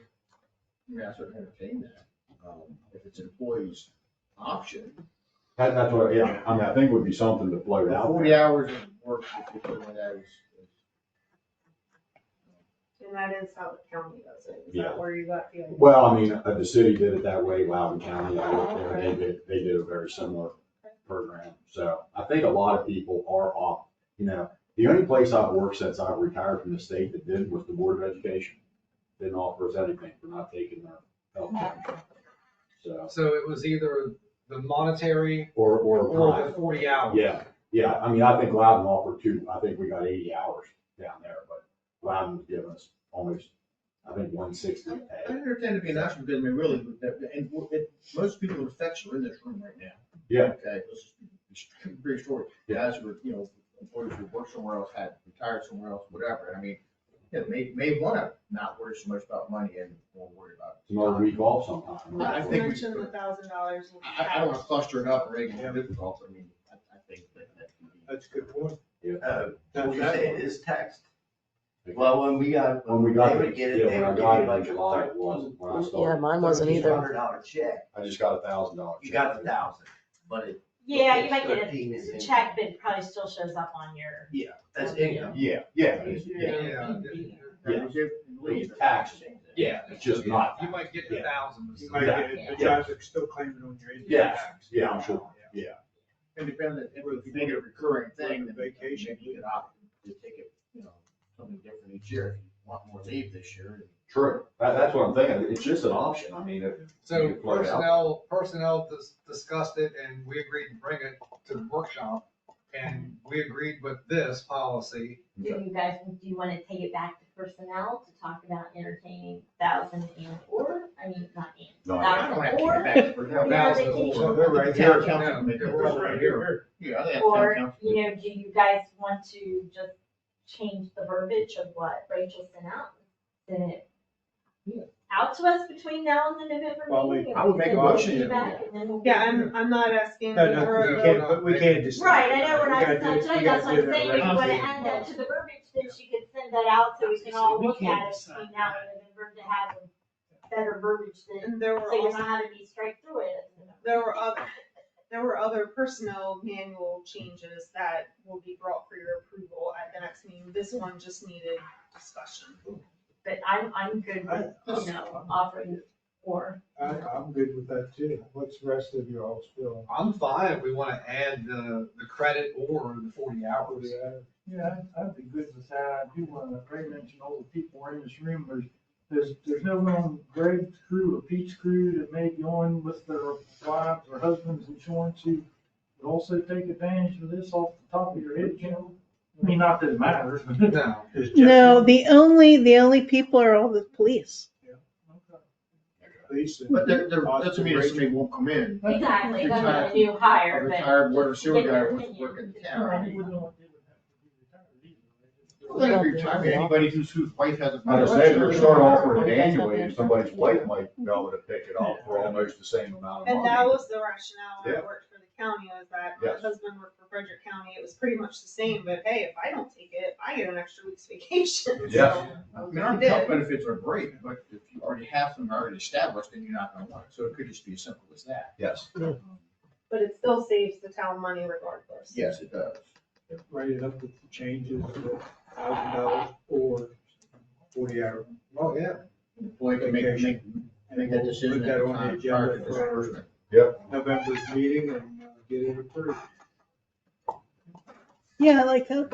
I sort of entertain that, if it's an employee's option. That's what, yeah, I mean, I think it would be something to float out 40 there. hours of work, if you're putting that is. And that is how the county does it. Is Yeah. that where you got the idea? Well, I mean, the city did it that way, Loudoun County, I worked there, they did a very similar program. So I think a lot of people are off, the only place I've worked since I've retired from the state that did was the Board of Education. didn't offer us anything for not taking their health insurance. So, So it was either the monetary or or time. the 40 hours. Yeah, I mean, I think Loudon offered two, I think we got 80 hours down there, but Loudon was giving us almost, I think, 160 a I day. understand to be an option, because I mean, really, most people with effects are in this room right now. Yeah. Okay, let's just brief story. Guys who were, employees who worked somewhere else, had retired somewhere else, whatever, and I mean, may wanna not worry so much about money and more worry about. It's another week off sometime. I Not to think we- mention the $1,000. I don't wanna cluster it up or make it difficult, I mean, I think that can be. That's a good point. What you're saying is text. Well, when we got, When we got they it, would get it, yeah, they when I would got give it you in like a July, it wasn't when I Yeah, started. mine wasn't either. $100 check. I just got $1,000. You got 1,000, but it. Yeah, you might get 13 is a income. check, but it probably still shows up on your. That's income. Yeah. Yeah. It's taxes. Yeah, it's just not. You might get the Yeah. 1,000. but You still might not- get it, but you guys are still claiming on your income Yes. tax. Yeah, I'm sure. Yeah. And depending, if you make it a recurring thing, then vacation, you could opt to take it, something different each year. If you want more leave this year. True. That's what I'm thinking. It's just an option. I mean, if. So you could plug it out. personnel discussed it and we agreed to bring it to the workshop. And we agreed with this policy. Do you want to take it back to personnel to talk about entertaining 1,000 and or, I mean, not and. No, I don't have to Or- get back for now. or Now it's the vacation. whole- They're right Town here. council can make that right here. Yeah, I think Or, town council. do you guys want to just change the verbiage of what Rachel sent out? Send it out to us between now and the November Well, meeting? I would make a and motion. feedback, and then we'll Yeah, get- I'm not asking No, no, for we the can't, but we can't decide. Right, I know we're We not gotta do- deciding, we that's gotta what do I'm that saying, if you right. wanna add that to the verbiage, then she could send that out so we can all We look can't at it decide between now and November to have a better verbiage than, And there were so you're also, not having me strike through it. there were other personnel manual changes that will be brought for your approval at the next meeting. This one just needed discussion. But I'm good with, offering or. I'm good with that too. What's the rest of you all's feeling? I'm fine if we want to add the credit or the 40 hours. Yeah, I'd be good with that. I do want to, Greg mentioned all the people in this room. There's no one on Greg's crew or Pete's crew that may join with their wives or husbands' insurance who would also take advantage of this off the top of your head, Jim. I mean, not that it matters. No. No, the only people are all the police. Police and- But there, doesn't mean that somebody won't come in. Exactly, that's Retired- a new hire, A but. retired water just sewer get guy their wants to opinion. work in the I town. wouldn't want they would have to be retired either. Well, every time, anybody whose wife has a. I say, if we start offering it annually, somebody's wife might be able to pick it up for almost the same amount of And that money. was the rationale when I Yeah. worked for the county, was that my Yes. husband worked for Frederick County. It was pretty much the same, but hey, if I don't take it, I get an extra week's vacation. Yeah. So, I mean, our health benefits are great, but if you already have them already established, then you're not gonna want it. So it could just be as simple as that. Yes. But it still saves the town money regardless. Yes, it does. Write it up with the changes, $1,000 or 40 hours. Oh, yeah. Employee can make that decision Put that at the on the time agenda prior to for- disbursement. November's meeting and get it approved. Yeah, I like that.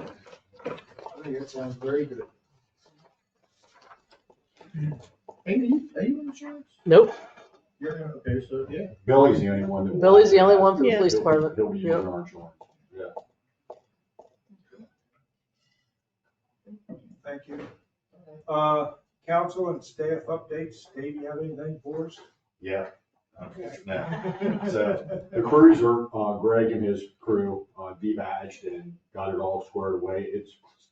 I think that sounds very good. Amy, are you in insurance? Nope. You're, okay, so, yeah. Billy's the only one that. Billy's the only one for the Yeah. police department. He'll be Yep. using our insurance. Yeah. Thank you. Council and staff updates. Dave, you have anything for us? Yeah. No. So the cruiser, Greg and his crew, debadged and got it all squared away. It's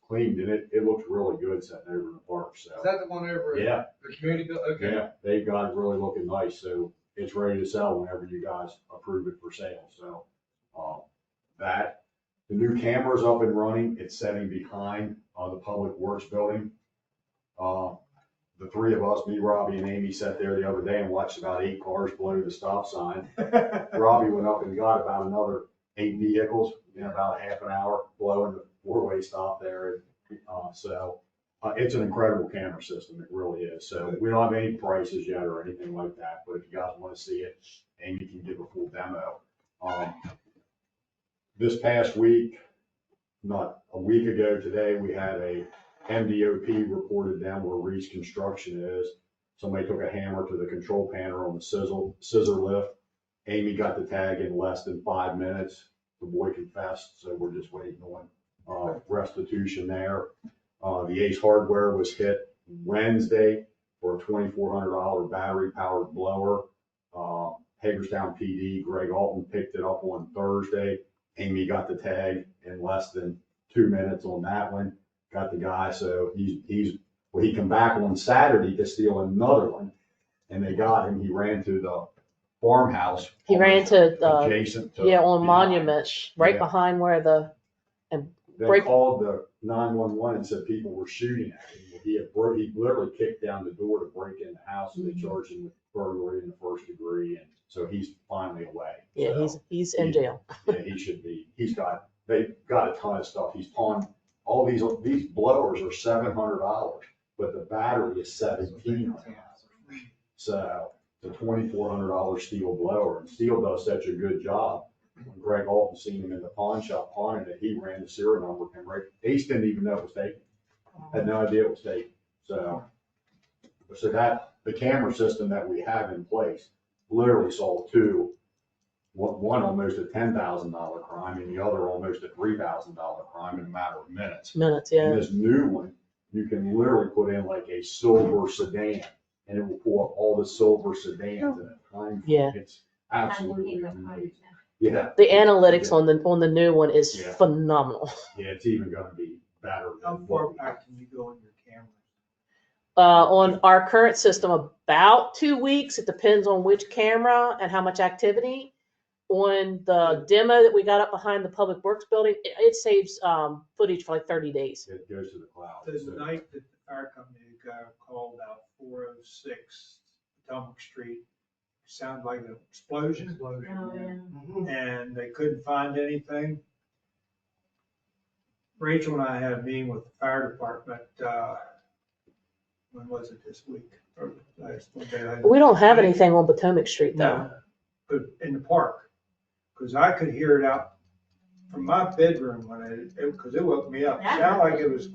cleaned and it looks really good sitting over in the park, so. Is that the one over Yeah, at the community building? Okay. yeah, they've got it really looking nice, so it's ready to sell whenever you guys approve it for sale, so. That, the new camera's up and running, it's setting behind, the Public Works building. The three of us, me, Robbie, and Amy sat there the other day and watched about 8 cars blow the stop sign. Robbie went up and got about another 8 vehicles in about a half an hour blowing the 4-way stop there. So it's an incredible camera system. It really is. So we don't have any prices yet or anything like that, but if you guys want to see it, Amy can give a full demo. This past week, not a week ago today, we had a MDOP reported down where Reed's Construction is. Somebody took a hammer to the control panel on the scissor lift. Amy got the tag in less than 5 minutes. The boy confessed, so we're just waiting on restitution there. The Ace Hardware was hit Wednesday for a $2,400 battery powered blower. Hagerstown PD, Greg Alton picked it up on Thursday. Amy got the tag in less than 2 minutes on that one. Got the guy, so he come back on Saturday to steal another one, and they got him. He ran to the farmhouse. He ran to adjacent to on behind. Monument, right Yeah. behind where They break- called the 911 and said people were shooting at him. He literally kicked down the door to break in the house, and they charged him with burglary in the first degree, and so he's finally away. yeah, So, he's in jail. yeah, he should be. They've got a ton of stuff. He's pawned all these blowers are $700, but the battery is $1,700. So the $2,400 steel blower, and Steel does such a good job. When Greg Alton seen him in the pawn shop pawning it, he ran the serial number and right. Ace didn't even know it was taken. Had no idea it was taken. So that the camera system that we have in place literally solved two. One almost a $10,000 crime and the other almost a $3,000 crime in a matter of minutes. Minutes, And yeah. this new one, you can literally put in like a silver sedan and it will pull up all the silver sedans in a time. Yeah. It's absolutely amazing. Yeah. The analytics on the new one is Yeah. phenomenal. Yeah, it's even gonna be better. How than far what we- back can you go on your camera? On our current system, about 2 weeks. It depends on which camera and how much activity. On the demo that we got up behind the Public Works building, it saves footage for like 30 days. It goes to the cloud. The So- night that the fire company got called out 406 Potomac Street, sounded like an explosion. Oh, yeah. And they couldn't find anything. Rachel and I had a meeting with the fire department, when was it, this week? Or last one day? We don't have anything on Potomac Street though. No, but in the park, because I could hear it out from my bedroom when because it woke me up. It sounded like it was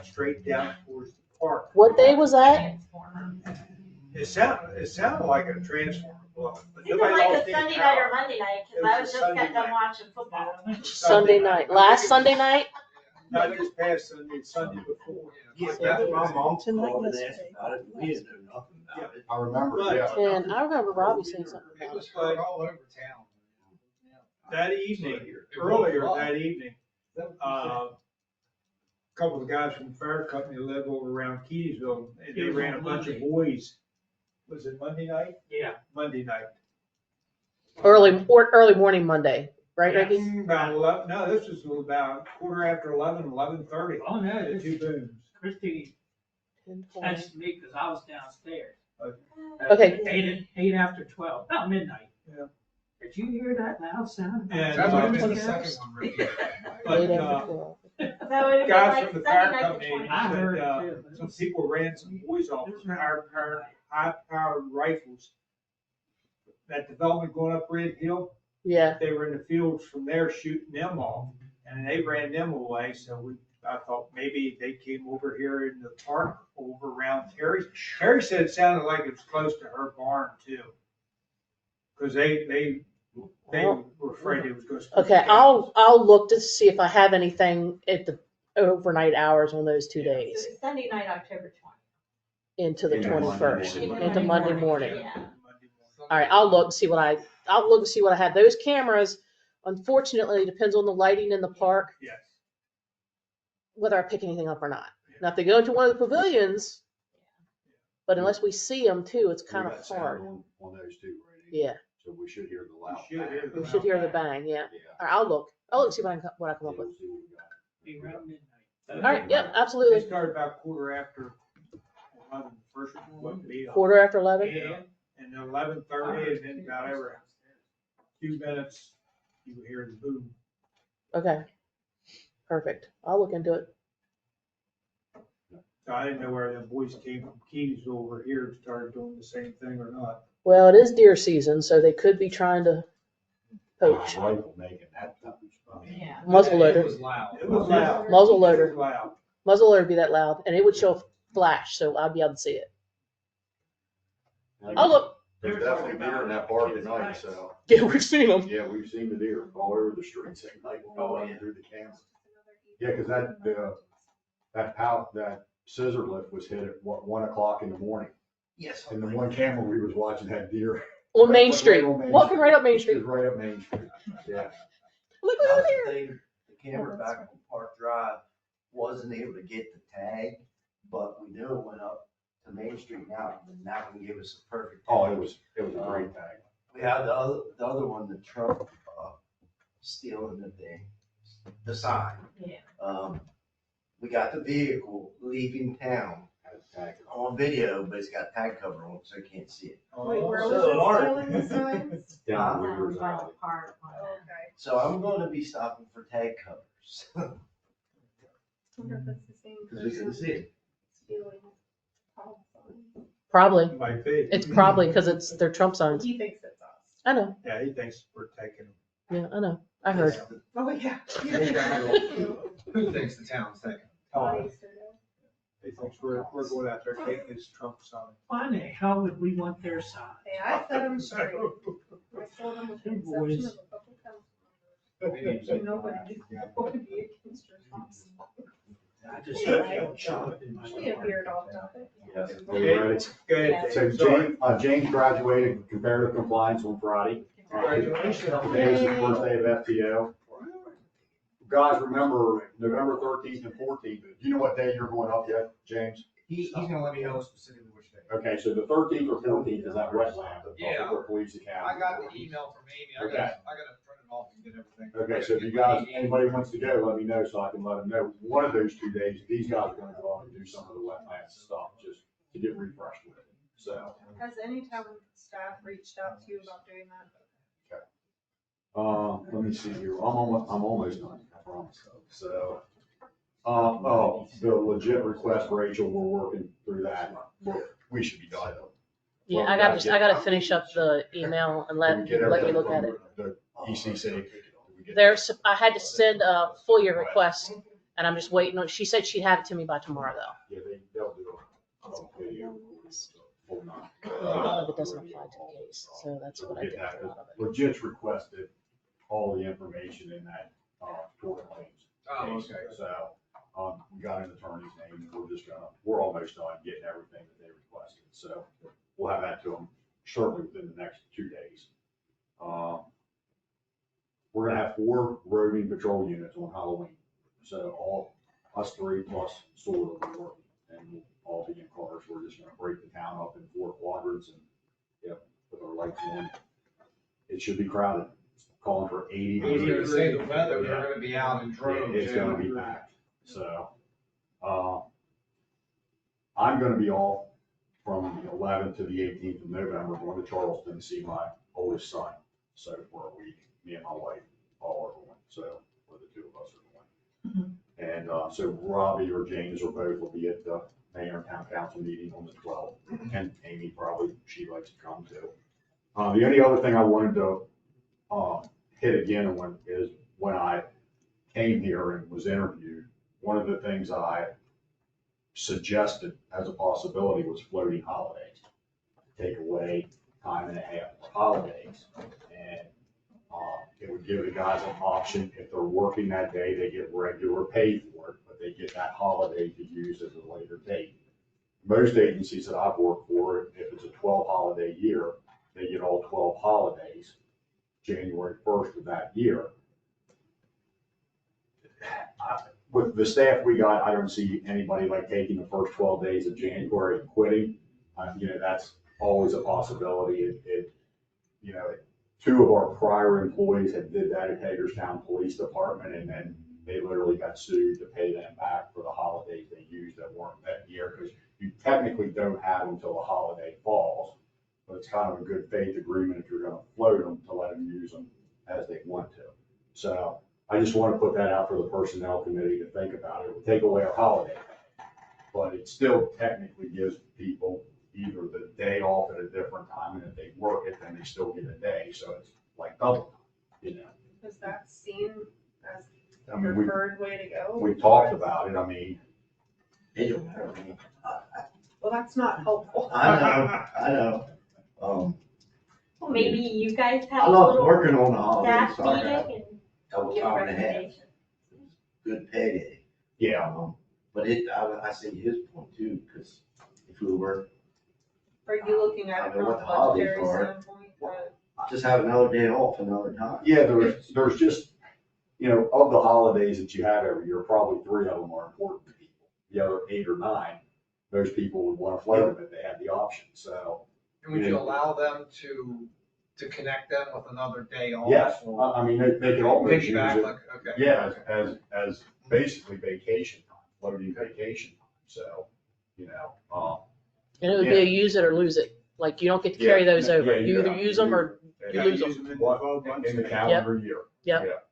straight down towards the park. What day was that? Transformer. It sounded like a transformer blowing, but Is it nobody like lost a any Sunday power. night or Monday night? It Cause I was was a just Sunday got done night. watching football. Sunday night. Last Sunday night? Not this past Sunday, Sunday before. Yeah, that's my mom Tonight, called and asked yesterday. about it. We didn't know nothing about it. I remember, But- yeah. And I remember Robbie saying something It about was it. heard all over town. That evening, It earlier was that evening, a couple of guys from the fire company live over around Keysville, and they ran a bunch of boys. Was it Monday night? Yeah. Monday night. Early morning Monday, right, Yes. Ricky? About 11, no, this was about quarter after 11:30. Oh, no, The it's two booms. Christie texted me because I was downstairs. Okay. 8 after 12, about midnight. Yeah. Did you hear that loud sound? And, That's what I missed the Yes. second one, Ricky. But, Eight after 12. So it would have been guys like from the Sunday fire night the company 20th. I heard it said, too. some people ran some boys off with high-powered rifles. That development going up Red Hill, Yeah. they were in the fields from there shooting them off, and they ran them away, so I thought maybe they came over here in the park, over around Terry's. Terry said it sounded like it was close to her barn too. Cause they were afraid it was gonna. Okay, I'll look to see if I have anything at the overnight hours on those 2 days So Sunday night, October 20th. into the Into Monday 21st, morning. into Monday morning. Yeah. All right, I'll look and see what I have. Those cameras, unfortunately, it depends on the lighting in the park, Yes. whether I pick anything up or not. Now, if they go into one of the pavilions, but unless we see them too, it's We kind got of sound hard. on those two, right? Yeah, So we should hear the loud. We should hear bang. the we should hear the bang, yeah. Yeah. All right, I'll look and see what I come up with. We'll see what we got. Be around midnight. All right, yep, They absolutely. started about quarter after 11, first one wouldn't be. Quarter after 11? Yeah, and then 11:30, and then about every 2 minutes, you would hear the boom. Okay. Perfect. I'll look into it. So I didn't know where them boys came from Keys over here and started doing the same thing or not. Well, it is deer season, so they could be trying to poach. Rifle making that type of stuff. Yeah. Muzzle It loader. was loud. It was loud. Muzzle loader. It was loud. muzzle alert would be that loud, and it would show a flash, so I'd be able to see it. Oh, look. There's definitely deer in that park at night, so. Yeah, we've seen them. Yeah, we've seen the deer all over the streets at night, going through the cameras. Yeah, cause that scissor lift was hit at 1 o'clock in the morning. Yes. And the one camera we was watching had deer. On Main Street, Right on Main walking Street. right up Main It Street. was right up Main Street, yeah. Look That over was here. the thing, the camera back on Park Drive wasn't able to get the tag, but we knew it went up to Main Street now, and that can give us a perfect. Oh, tag. it was a great tag. We had the other one, the Trump, stealing the thing, the sign. Yeah. We got the vehicle leaving town Had a tag. on video, but it's got tag cover on it, so you can't see it. Wait, where So was Mark- it stealing the signs? Down Down Weaver's by the Alley. park on that. Okay. So I'm gonna be stopping for tag covers. Wonder if it's the same Cause we can person see it. stealing Paul's sign. Probably. Might be. It's probably because it's their Trump signs. He thinks it's us. I know. Yeah, he thinks we're taking them. Yeah, I know. I heard. Oh, yeah. Who thinks the town's taking? He thinks we're going out there taking his Trump sign. Why the hell would we want their sign? Hey, I set him straight. I told him with the exception of a couple council members, nobody would be against your Trump sign. I just feel shocked in my We have heart. veered off topic. Yes. Are you ready? Go ahead. So Sorry. James graduated comparative compliance on Friday. Congratulations. Today is the first day of FTO. Guys, remember November 13th and 14th. Do you know what day you're going up yet, James? He's gonna let me know specifically which day. Okay, so the 13th or 14th is that wetland of Yeah. Buffalo Police Academy. I got the email from Amy, I gotta print it off and get everything. Okay, so if you guys, anybody wants to go, let me know so I can let them know. One of those 2 days, these guys are gonna go out and do some of the wetland stuff just to get refreshed with it. So, Has any town staff reached out to you about doing that? let me see here. I'm almost done, I promise. So, the legit request, Rachel, we're working through that. We should be done. Yeah, I gotta finish up the email and let you look at it. The ECC. I had to send a full year request, and I'm just waiting on. She said she'd have it to me by tomorrow, though. Yeah, they'll do a video. Full night. It doesn't apply to the case, so that's what I did. Get for a lot of it. Legit's requested all the information in that, tort claims. Oh, case. okay. So, we got an attorney's name, and we're almost done getting everything that they requested. So we'll have that to them shortly within the next 2 days. We're gonna have 4 roving patrol units on Halloween. So all, us 3 plus Sword will be working, and we'll all be in cars. We're just gonna break the town up in 4 quadrants and, with our lights on. It should be crowded. Calling for 80 I was gonna degrees. say the weather, Yeah. they're gonna be out in droves. It's gonna be packed, so, I'm gonna be off from the 11th to the 18th of November, going to Charleston to see my oldest son. So for a week, me and my wife all are going, so, or the 2 of us are going. And, so Robbie or James or both will be at the mayor and town council meeting on the 12th, and Amy probably, she likes to come too. The only other thing I wanted to, hit again when I came here and was interviewed, one of the things I suggested as a possibility was floating holidays. Take away time and a half for holidays. And it would give the guys an option. If they're working that day, they get regular pay for it, but they get that holiday to use as a later date. Most agencies that I've worked for, if it's a 12 holiday year, they get all 12 holidays January 1st of that year. With the staff we got, I don't see anybody like taking the first 12 days of January and quitting. That's always a possibility. 2 of our prior employees had did that at Hagerstown Police Department, and then they literally got sued to pay them back for the holidays they used that weren't that year, because you technically don't have them until the holiday falls. But it's kind of a good faith agreement if you're gonna float them to let them use them as they want to. So I just want to put that out for the personnel committee to think about. It would take away our holiday, but it still technically gives people either the day off at a different time, and if they work it, then they still get a day. So it's like double, Is that seen as I the mean, preferred way to go? we talked about it. I mean, It don't matter to me. Well, that's not helpful. I know. Well, maybe you guys have I a love little working on the holidays, staff so I got meeting double and give time and a half. recommendations. Good payday. Yeah, But I see his point too, because if we were, Are you looking at I it know from what a the holidays budgetary are. standpoint? just have another day off another time. Yeah, there's just, of the holidays that you have every year, probably 3 of them are important to people. The other 8 or 9, those people would want to float them if they had the option, so. And would you allow them to connect them with another day off? Yes, or I mean, they can almost use Piggyback, it, like, okay. yeah, as basically vacation time, floating vacation time, so, And it would be a use it or lose it. Like, you don't get to carry Yeah, those over. yeah, You either yeah. use them or you Gotta lose use them. them in the 12 months. in the calendar year. Yep.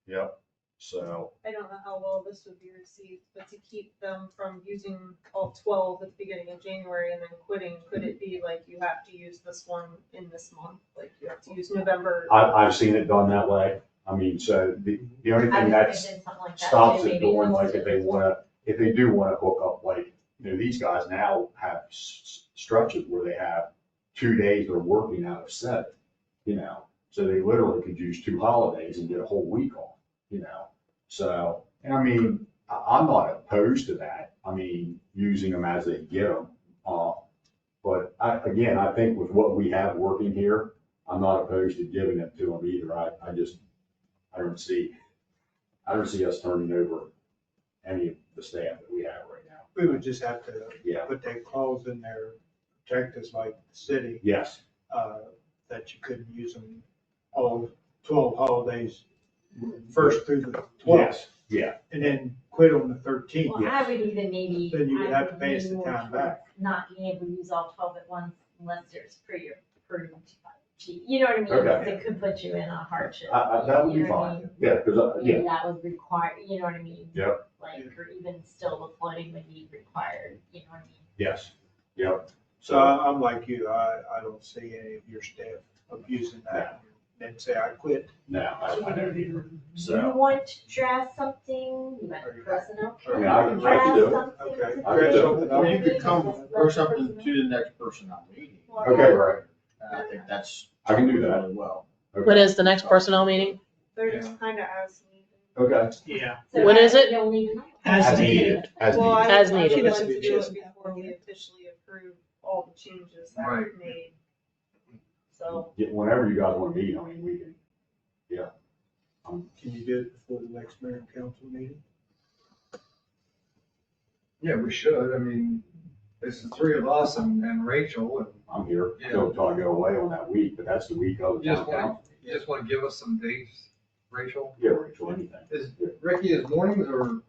Yep, so, I don't know how well this would be received, but to keep them from using all 12 at the beginning of January and then quitting, could it be like you have to use this one in this month? Like you have to use November? I've seen it done that way. I mean, so the only I thing was that's thinking something like that stops too, it maybe going, like use if it. if they do wanna hook up, like, these guys now have stretches where they have 2 days they're working out of 7, so they literally could use 2 holidays and get a whole week off, so, and I mean, I'm not opposed to that, I mean, using them as they get them, but I think with what we have working here, I'm not opposed to giving it to them either, I don't see us turning over any of the staff that we have right now. We would just have to Yeah, put that clause in there, protect us like the city, yes, that you couldn't use them all 12 holidays, first through the 12th, yes, yeah, and then quit on the 13th. Well, I would even maybe. Then you would I have to pay us lean the more time back. towards Not being able to use all 12 at once unless there's pre-approved, you know what I mean? Okay. Because it could put you in a hardship. that would You be know what I fine, mean? yeah, because, Maybe that would require, you know what I mean? Yep. Like, or even still the floating would be required, you know what I mean? yes, yep, So I'm like you, I don't see any of your staff abusing that, and say I quit. no, I don't either, You so, want to draft something, you want personnel. I mean, I can do it. Okay. I can do Or you could come or something to the next personnel meeting. Okay, right, And I think that's. I can do that. Really well. When is the next personnel meeting? They're just kind of as needed. Okay, Yeah. So When is it? You'll need to know. As needed. as Well, needed, I As would needed. like to do it before we officially approve all the changes that Right. we've made. So, Yeah, whenever you guys want to meet, I mean, we can, yeah. Can you do it before the next mayor and council meeting? Yeah, we should. I mean, it's the 3 of us and Rachel, and I'm here, Yeah. till I go away on that week, but that's the week of the you just town want, council. you just want to give us some dates, Rachel? Yeah, Rachel, anything. Ricky, is mornings or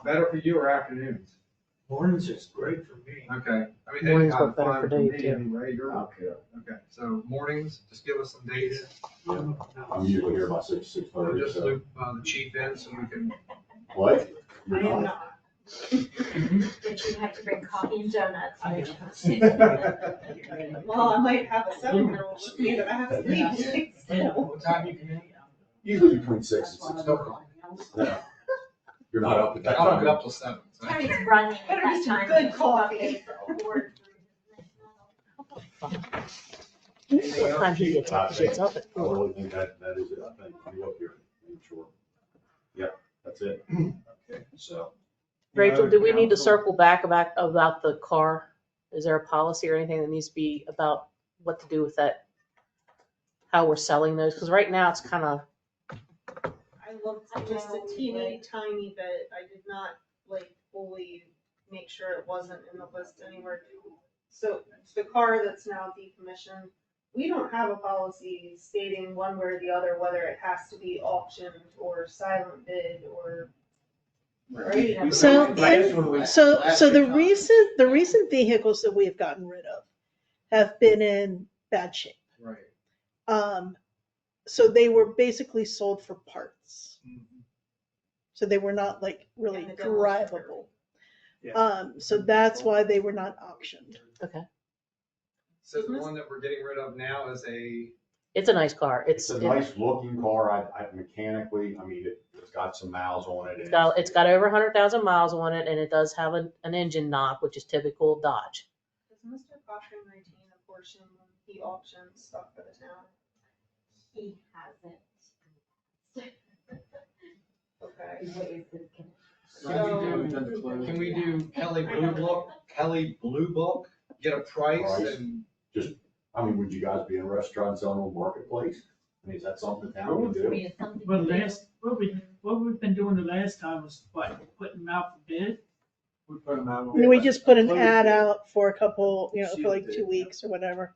better for you or afternoons? Mornings is great for me. Okay. I mean, Mornings anytime work better fine for for Dave, me too. anyway. You're, Okay. okay, so mornings, just give us some dates. I'm usually here by 6, We'll 6:30, just so. loop the chief in so we can. What? I You're am not? not. But you have to bring coffee and donuts. Well, I might have a 7-year-old with me that I have to leave. What time you come in? Usually between 6 and 6:30. No. You're not up at that I don't time. get up till 7. So. Terry's running at Better be that some time. good coffee. What time he gets up? He gets up at I 4. really think that is it, I think, you look here, make sure. Yep, that's it. Okay. So, Rachel, do we need to circle back about the car? Is there a policy or anything that needs to be about what to do with that? How we're selling those? Because right now it's kind of, I looked just a teeny tiny bit. I did not fully make sure it wasn't in the list anywhere. So the car that's now decommissioned, we don't have a policy stating one way or the other whether it has to be auctioned or silent bid or. Right? So, Last one was- so last the year. recent vehicles that we have gotten rid of have been in bad shape. Right. So they were basically sold for parts. So they were not like really And the demo was drivable. Yeah. So that's why they were not auctioned. okay. So the one that we're getting rid of now is a It's a nice car. It's a nice looking car. I mechanically, I mean, it's got some miles on it. and It's got over 100,000 miles on it, and it does have an engine knock, which is typical of Dodge. Does Mr. Cochran retain a portion when he auctions stuff for the town? He hasn't. Okay. What is his Can we do Kelly Blue Book, get a price Price. and I mean, would you guys be interested in selling on Marketplace? I mean, is that something the town would do? What we've been doing the last time was what, putting them out for bid? We put them out on. And we just put an ad out for a couple, for like 2 weeks or whatever.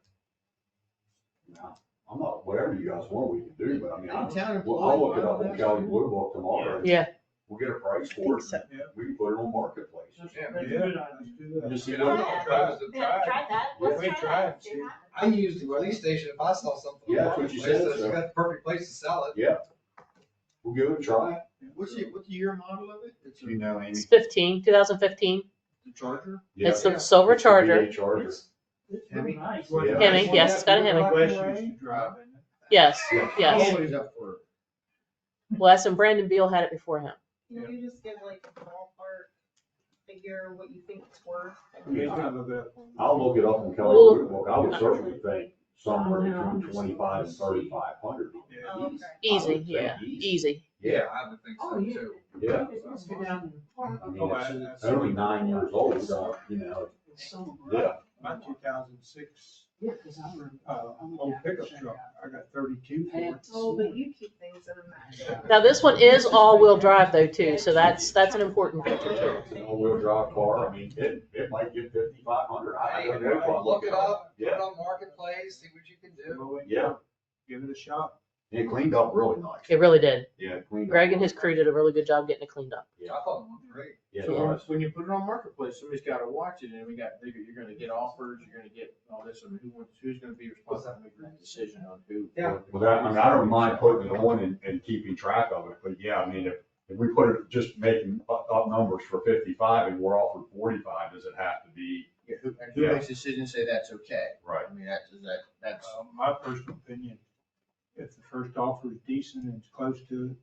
No, I'm not, whatever you guys want, we can do, but I mean, The town I'll look it up employee- on Kelly Blue Book tomorrow. Yeah. We'll get a price I for think it. so. We can put it on Marketplace. Yeah, That's a Yeah, good let's idea. do that. Just see You what- know, Try that. Let's We try tried, that. see. I use the police station if I saw something. Yeah, that's what you said, It's so. got the perfect place to sell it. Yeah. We'll give it a try. What's the year model of it? It's You know, Amy. It's 2015. the Charger? Yeah. It's the silver It's the Charger. VA Charger. It's really nice. Yeah. Hemi, yes, it's got a Hemi. Wes used to drive in it. Yes, Yeah. yes. Always up for Wes and Brandon Beal had it before him. Can you just give like a ballpark figure, what you think it's worth? We have a bit. I'll look it up on Kelly Well- Blue Book. I would certainly think somewhere between 2,500 and 3,500. Yeah. Oh, okay. Easy, would say yeah, easy. easy. Yeah, I would think Oh, so yeah. too. yeah. Let's go down. I mean, Oh, it's only 9 years old, yeah. My 2006 Yeah, 'cause I remember. old pickup truck, I got 32 for it. Oh, but you keep things in a match. Now, this one is all-wheel drive though too, so that's an important feature too. It's an all-wheel drive car. I mean, it might get 5,500. I Hey, don't know. look it up, put it Yeah. on Marketplace, see what you can do. Go in, Yeah. Give it a shot. It cleaned up really nice. It really did. Yeah, it cleaned up. Greg and his crew did a really good job getting it cleaned up. I thought it looked great. Yeah, it So was. when you put it on Marketplace, somebody's gotta watch it, and you're gonna get offers, you're gonna get all this, and who's gonna be responsible for making that decision on who? Yeah. Well, that, I mean, I don't mind putting it on and keeping track of it, but yeah, I mean, if we put it, just making up numbers for 55 and we're offered 45, does it have to be? Who Yeah. makes the decision to say that's okay? Right. I mean, that's. My personal opinion, if the first offer is decent and it's close to it,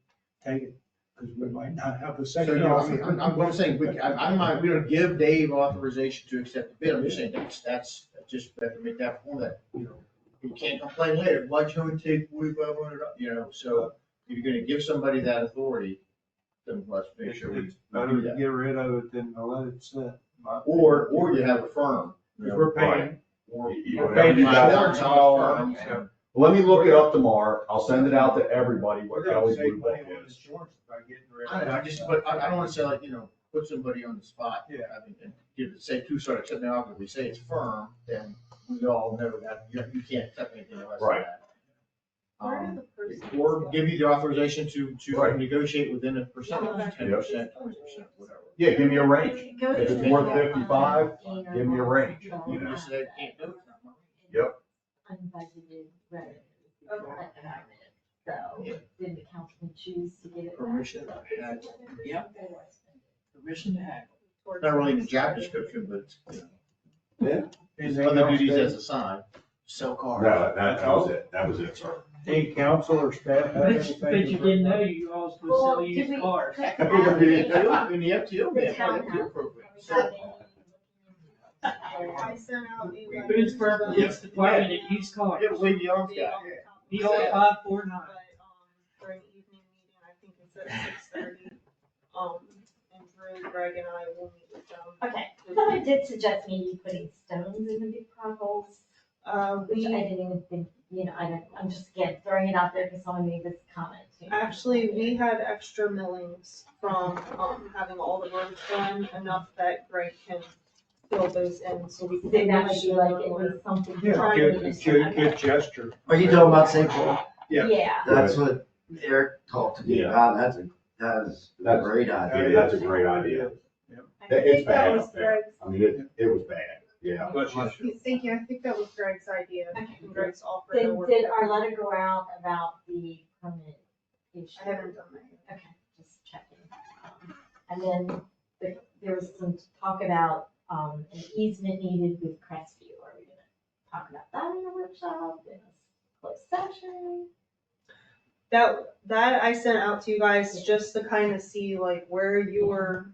take it, because we might not have a So, second no, I offer. mean, I'm saying, I'm not, we don't give Dave authorization to accept the bid, I'm just saying, that's just, we have to make that point that, you can't complain later, why'd you only take 4,500, so if you're gonna give somebody that authority, then let's make sure we It's do better to that. get rid of it than to let it sit. Or you have a firm. you Because know, we're paying, Or. You- we're paying you guys- insurance on all of them, so. Let me look it up tomorrow. I'll send it out to everybody We're what gonna Kelly's save Blue Book money on is. insurance by getting rid I of don't know, it. but I don't wanna say like, put somebody on the spot. Yeah. I mean, and say two sort of accepting offer, if we say it's firm, then we all know that you can't accept anything less than Right. that. Where do the proceeds Or go? give you the authorization to Right. negotiate within a percentage, Okay. 10%, 20%, whatever. Yeah, give me a range. It goes If it's to worth the 55, 15 or give me a range, more. you know. Just say, can't do it. it's not mine. Yep. Unbudgeted revenue. Okay. So, then the council can choose to give it back. Permission. Yep. Permission to haggle. Towards Not really in the next job year? description, but, Anything other else, duties Dave? as assigned, sell cars. No, that was it. That was it, sir. Any council or staff have anything? Bet you to didn't know bring up? you always Well, go sell did used we- cars. could In ask the if FTO, in the FTO, the man, town FTO has- program. have any- I sent out a letter. Boonesborough to Police the- Department at used cars. Yeah, Wade Young's the, got um, it. He owned 549. But, during the evening meeting, I think it's at 6:30, and Drew, Greg and I will meet with them. Okay, someone did suggest maybe putting stones in the big potholes, which I didn't even think, I'm just, again, throwing it out there because someone made this comment. Actually, we had extra millings from, having all the roads done, enough that Greg can fill those in, so we can. Then that might be like, it was something. Yeah, trying good, to good, understand. good gesture. Are you talking about St. Paul? Yeah. Yeah. That's what Eric talked to me Yeah. about, that is a That's- great Yeah, idea. that's a great idea. I It's think that bad was up there. Greg's, I mean, it was bad. Yeah. thank you, I think that was Greg's idea, Okay. and Greg's offer to Did, work. did that our in. letter go out about the permit issue? I haven't done that yet. Okay, just checking. And then there was some talk about, an easement needed with Crestview. Are we gonna talk about that in the workshop, in a closed session. That I sent out to you guys just to kind of see like where you were,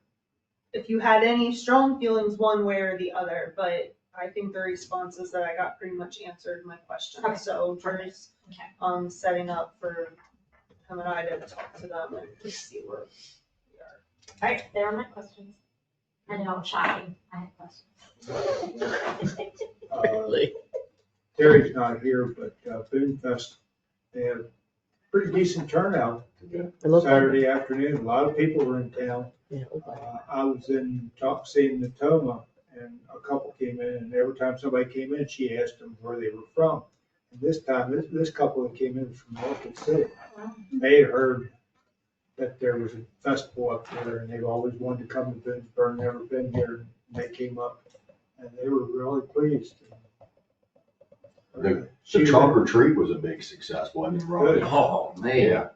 if you had any strong feelings one way or the other, but I think the responses that I got pretty much answered my question. Okay. So Drew's, Okay. setting up for him and I to talk to them and to see where we are. All right, there are my questions. I know, shocking, I had questions. Really? Terry's not here, but Boone Fest, they have pretty decent turnout It looked like- Saturday afternoon. A lot of people were in town. Yeah, it looked like- I was seeing Natoma, and a couple came in, and every time somebody came in, she asked them where they were from. And this time, this couple that came in from Norfolk City, they had heard that there was a festival up there, and they've always wanted to come to Boonesboro, never been here, and they came up, and they were really pleased. The trunk or treat was a big success, wasn't it, Robbie? Oh, man. Yeah.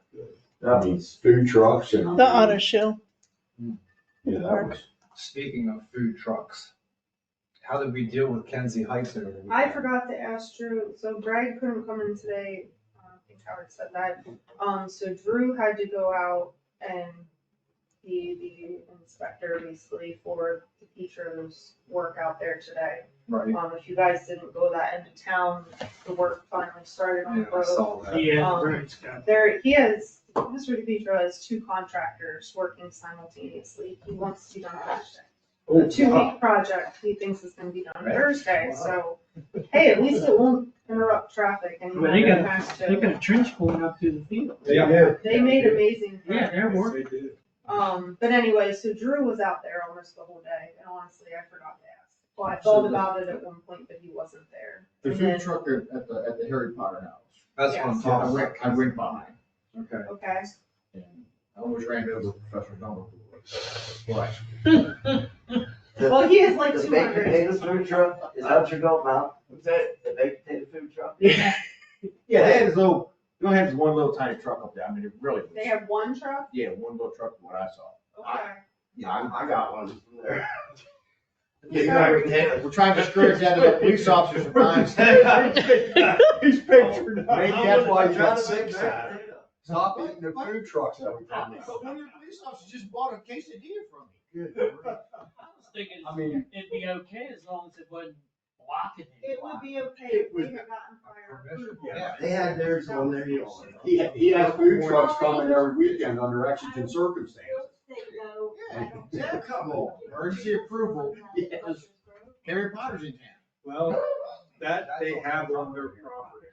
That I mean, was, food trucks and. The auto show. Yeah, that was. Speaking of food trucks, how did we deal with Kenzie Heights over the weekend? I forgot to ask Drew, so Greg couldn't come in today, I think Howard said that. So Drew had to go out and be the inspector basically for the teachers' work out there today. Right. If you guys didn't go that into town, the work finally started on Yeah, the I road. saw that. Yeah, Um, Greg's got. Mr. DePietro has 2 contractors working simultaneously. He wants to be done Thursday. Oh, A 2-week project he thinks is gonna be done Thursday, so, hey, at least it won't interrupt traffic and Well, they got, has they got to. a trench going up through the field. They made amazing Yeah, they're progress. working. They did. But anyway, so Drew was out there almost the whole day, and honestly, I forgot to ask. Well, I thought about it at one point, but he wasn't there. The And food then- truck at the Harry Potter house. That's what I'm Yes. talking about. I went by Okay. Okay. and I almost ran over Professor Dumbledore. What? Well, he is like the baked 200. potato food truck, is that what you're talking about? What's that? The baked potato food truck? Yeah, they had this little, they only had this one little tiny truck up there. I mean, it really was. They have one truck? Yeah, one little truck from what I saw. Okay. Yeah, I got one from there. We're trying to discourage that of the police officers from buying stuff. He's pictured. Maybe that's why you got sick Baked Saturday. potato. Stop eating the food trucks every time. But one of the police officers just bought a quesadilla from me. Good. I was thinking I mean- it'd be okay as long as it wasn't blocking It would be okay if we had gotten prior approval. Yeah. They had theirs on their heels. He has food trucks coming every weekend under exigent circumstances. Yeah, come on. Emergency approval. Yes. Harry Potter's in town. Well, that they have on their property.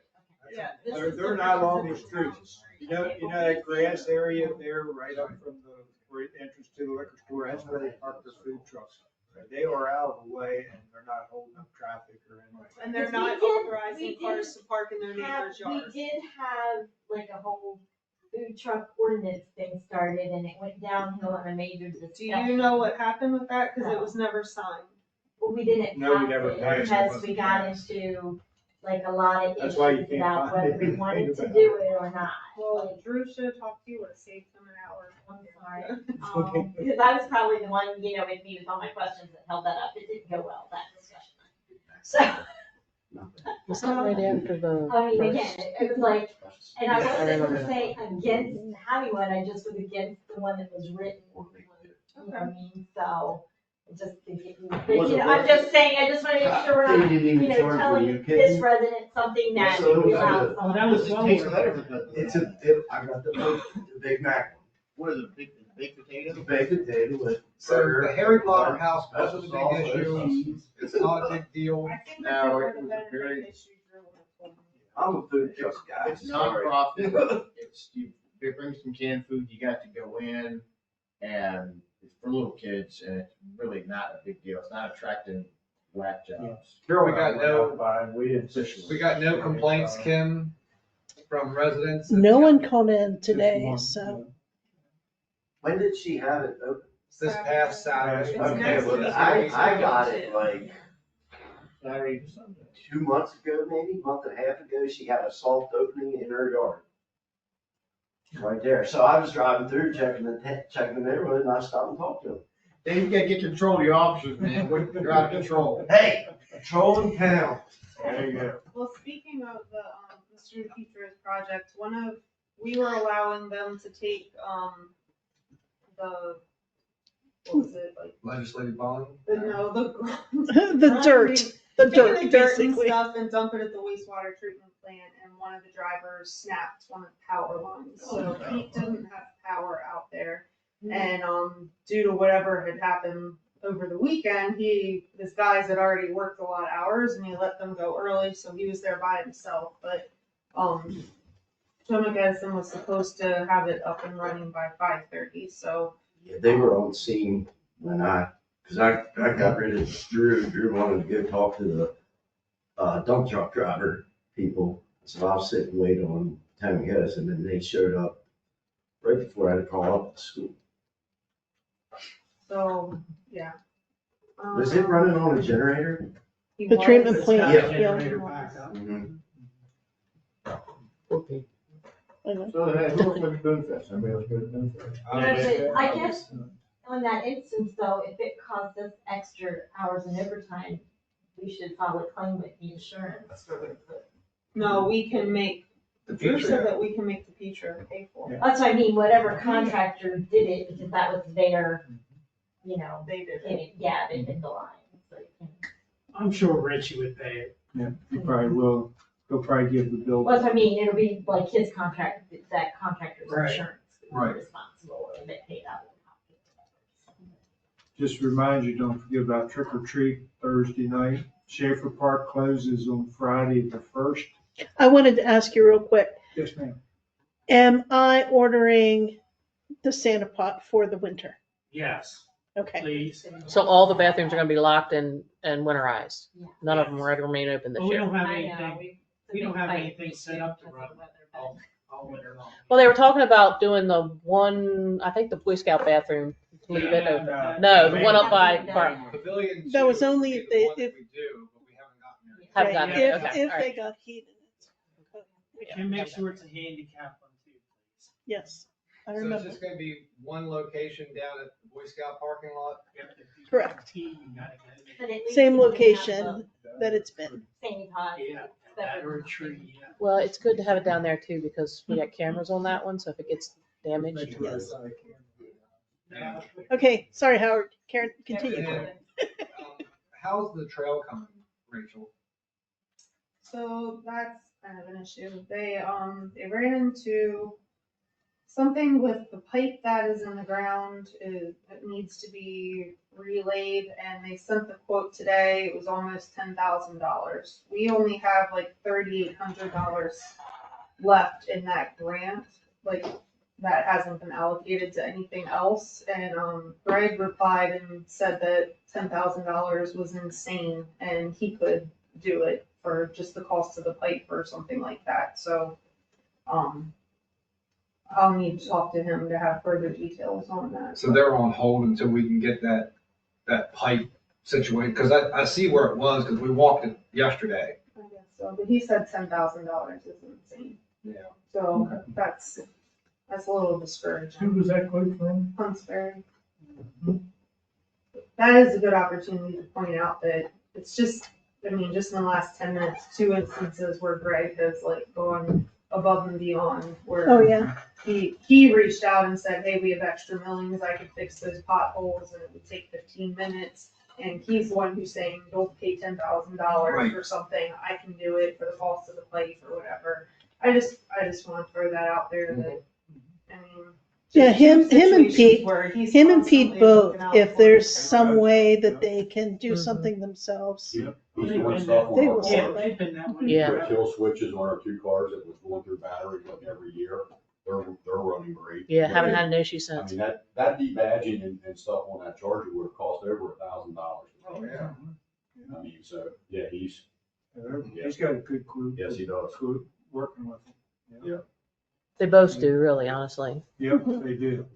Yeah. They're not along the streets. You know that grass area there, right up from the entrance to the liquor store, that's where they park their food trucks. They are out of the way and they're not holding up traffic or anything. And they're We not did- authorizing we cars to park in their neighbor's We yards. did have like a whole food truck ordinance thing started and it went downhill in a major Do discussion. you know what happened with that? Cause it was never signed. Well, we didn't No, we pass never it passed it. because we got into like a lot of That's why you issues can't about find whether we anything wanted to about do it or not. Well, Drew should have talked to you, would have saved him an hour. I'm sorry. Because I was probably the one, with me with all my questions that held that up. It didn't go well, that discussion. So, Was that right after the? I mean, first- again, it was like, and I I wasn't remember gonna say against having one, I just was against the one that was written. You know what I mean? So, it just, I'm just saying, I just wanna make sure we're They not, didn't even charge, were telling you this kidding? resident something that So it we was allow good. someone. Well, that was Just well takes worth letter it. for the. It's I got the Big Mac What is it, baked potato? one. Baked potato with So burger. the Harry Potter house special wasn't a sauce, big issue. cheese. It's not a big deal. I think No, if it it would was have a been a very- big issue, Drew would have told me. I'm a food truck guy. It's sorry. nonprofit. They bring some canned food, you got to go in, and it's for little kids, and it's really not a big deal. It's not attracting whack jobs. Carol We and I got went no- out by and we didn't. We got no complaints, Kim, from residents. No one called in today, so. When did she have it open? This past Saturday. It's Okay, next well, week. I got it like Saturday to Sunday. 2 months ago, maybe, month and a half ago, she had a soft opening in her yard. Right there. So I was driving through, checking the neighborhood, and I stopped and talked to him. Dave, you gotta get control of the officers, man. You're out of control. Hey, patrolling town. There you go. Well, speaking of the Mr. DePietro's project, we were allowing them to take, what was it, like, Legislative body? The dirt, taking the dirt and basically. stuff and dump it at the wastewater treatment plant, and one of the drivers snapped one of the power lines, so Pete doesn't have power out there. And, due to whatever had happened over the weekend, his guys had already worked a lot of hours, and he let them go early, so he was there by himself, but, Joe McEdison was supposed to have it up and running by 5:30, so. Yeah, they were on scene when I got rid of Drew. Drew wanted to go talk to the dump truck driver people. So I was sitting and waiting on Tammy Edison, and they showed up right before I had to call up the school. So, yeah. Was it running on a generator? He The was. treatment It's plant, got a yeah. generator backup. Mhm. So, hey, who else went to Boone Fest? Anybody else go to Boone Fest? I guess on that instance though, if it costs us extra hours in overtime, we should file a claim with the insurance for the. No, we can make, The Drew future. said that we can make the future pay for it. That's what I mean, whatever contractor did it, because that was their, you know, They did it. yeah, they did the line. So you can- I'm sure Richie would pay it. Yeah, he probably will. He'll probably give the bill. Well, that's what I mean, it'll be like his contract, that contractor's Right. insurance. would be Right. Responsible and they paid out. Just remind you, don't forget about trick or treat Thursday night. Schaefer Park closes on Friday the 1st. I wanted to ask you real quick, Yes, ma'am. am I ordering the Santa pot for the winter? Yes, Okay, please. So all the bathrooms are gonna be locked and winterized. Yeah. None of them are gonna remain open this But we year. don't have I know, anything, it's a we don't big have fight anything set up to because of run the weather, but- all winter long. Well, they were talking about doing the one, I think the Boy Scout bathroom, to leave it open. No, the one up by, Pavilion. That was two would only be if the they- one that if- we do, but we haven't gotten there yet. Haven't gotten Right, there, if, okay, if all they right. got heat in it. And make sure it's a handicap one too, please. Yes, I So it's remember. just gonna be one location down at the Boy Scout parking lot? Yep, if you Correct. got tea, you gotta get it. But at least Same we can have location that it's been. the Same pod. Yeah, that or a tree, yeah. Well, it's good to have it down there too, because we got cameras on that one, so if it gets damaged. Yes. Yeah. Okay, sorry, Howard. Karen, continue. And, how's the trail coming, Rachel? So that's kind of an issue. They ran into something with the pipe that is in the ground. It needs to be relayed, and they sent the quote today. It was almost $10,000. We only have like $3,800 left in that grant, like that hasn't been allocated to anything else. And Greg replied and said that $10,000 was insane, and he could do it for just the cost of the pipe or something like that. So, I'll need to talk to him to have further details on that. So they're on hold until we can get that pipe situated, because I see where it was, because we walked it yesterday. I guess so, but he said $10,000 is insane. Yeah. So that's a little discouraging. Who was that quote from? Huntsbury. That is a good opportunity to point out that it's just, I mean, just in the last 10 minutes, 2 instances where Greg has like gone above and beyond, where Oh, yeah. he reached out and said, hey, we have extra millings, I could fix those potholes, and it would take 15 minutes. And he's the one who's saying, don't pay $10,000 Right. for something, I can do it for the cost of the pipe or whatever. I just want to throw that out there that, I mean. Yeah, him and situations Pete, where he's him and Pete constantly both, looking out if for there's us. some way that they can do Mhm. something themselves. Yep. He's doing stuff on They our will cars. Yeah, they've been that way. Yeah. Put kill switches on our 2 cars that was going through battery like every year. They're running great. Yeah, haven't had an issue I since. mean, that debadging and stuff on that charger would have cost over $1,000. Oh, yeah. I mean, so, yeah, he's He's got a good crew. Yes, he does. Crew working with him. Yeah. They both do, really, honestly. Yep, they do.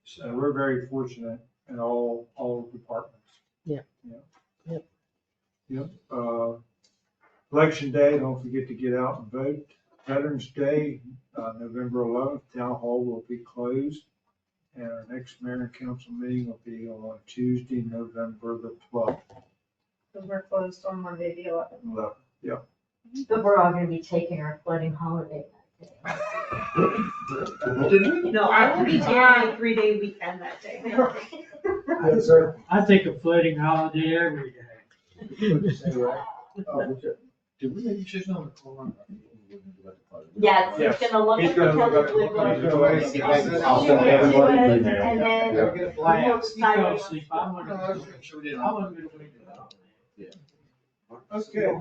So So, we're very fortunate in all departments. Yeah. Yep. Yep. Yep. Election day, don't forget to get out and vote. Veterans Day, November 11th, Town Hall will be closed. And our next mayor and council meeting will be on Tuesday, November the 12th. Because we're closed on Monday, the 11th. 11th. Yep. But we're all gonna be taking our floating holiday that No, I will be taking a 3-day weekend that day. Yes, sir. I take a floating holiday every day. What'd you say, Ray? Did we make a decision on the corn? Yes, he's Yes. gonna look He's at the gonna look Kelly at Blue the- Book. he's gonna look at the- I'll send everybody an email. And then Yeah, we get a he'll flag. You decide go what- sleep, I want No, I just make sure we to, didn't. I want to go to. Okay.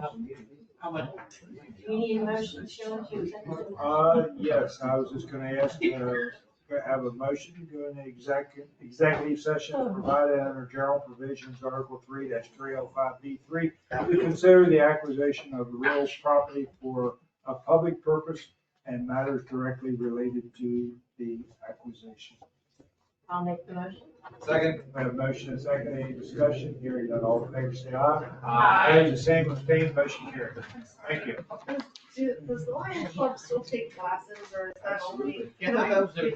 How much? Do you need a motion, Sheila, to executive? Yes, I was just gonna ask, have a motion to go into executive session provided under general provisions, Article 3-305B3, to consider the acquisition of real property for a public purpose and matters directly related to the acquisition. I'll make the motion. Second. We have a motion and second, any discussion? Hearing none, all in favor, say aye. Aye. The same, abstained, motion carried. Thank you. Does the Lions Club still take classes or is that only? Yeah, that was their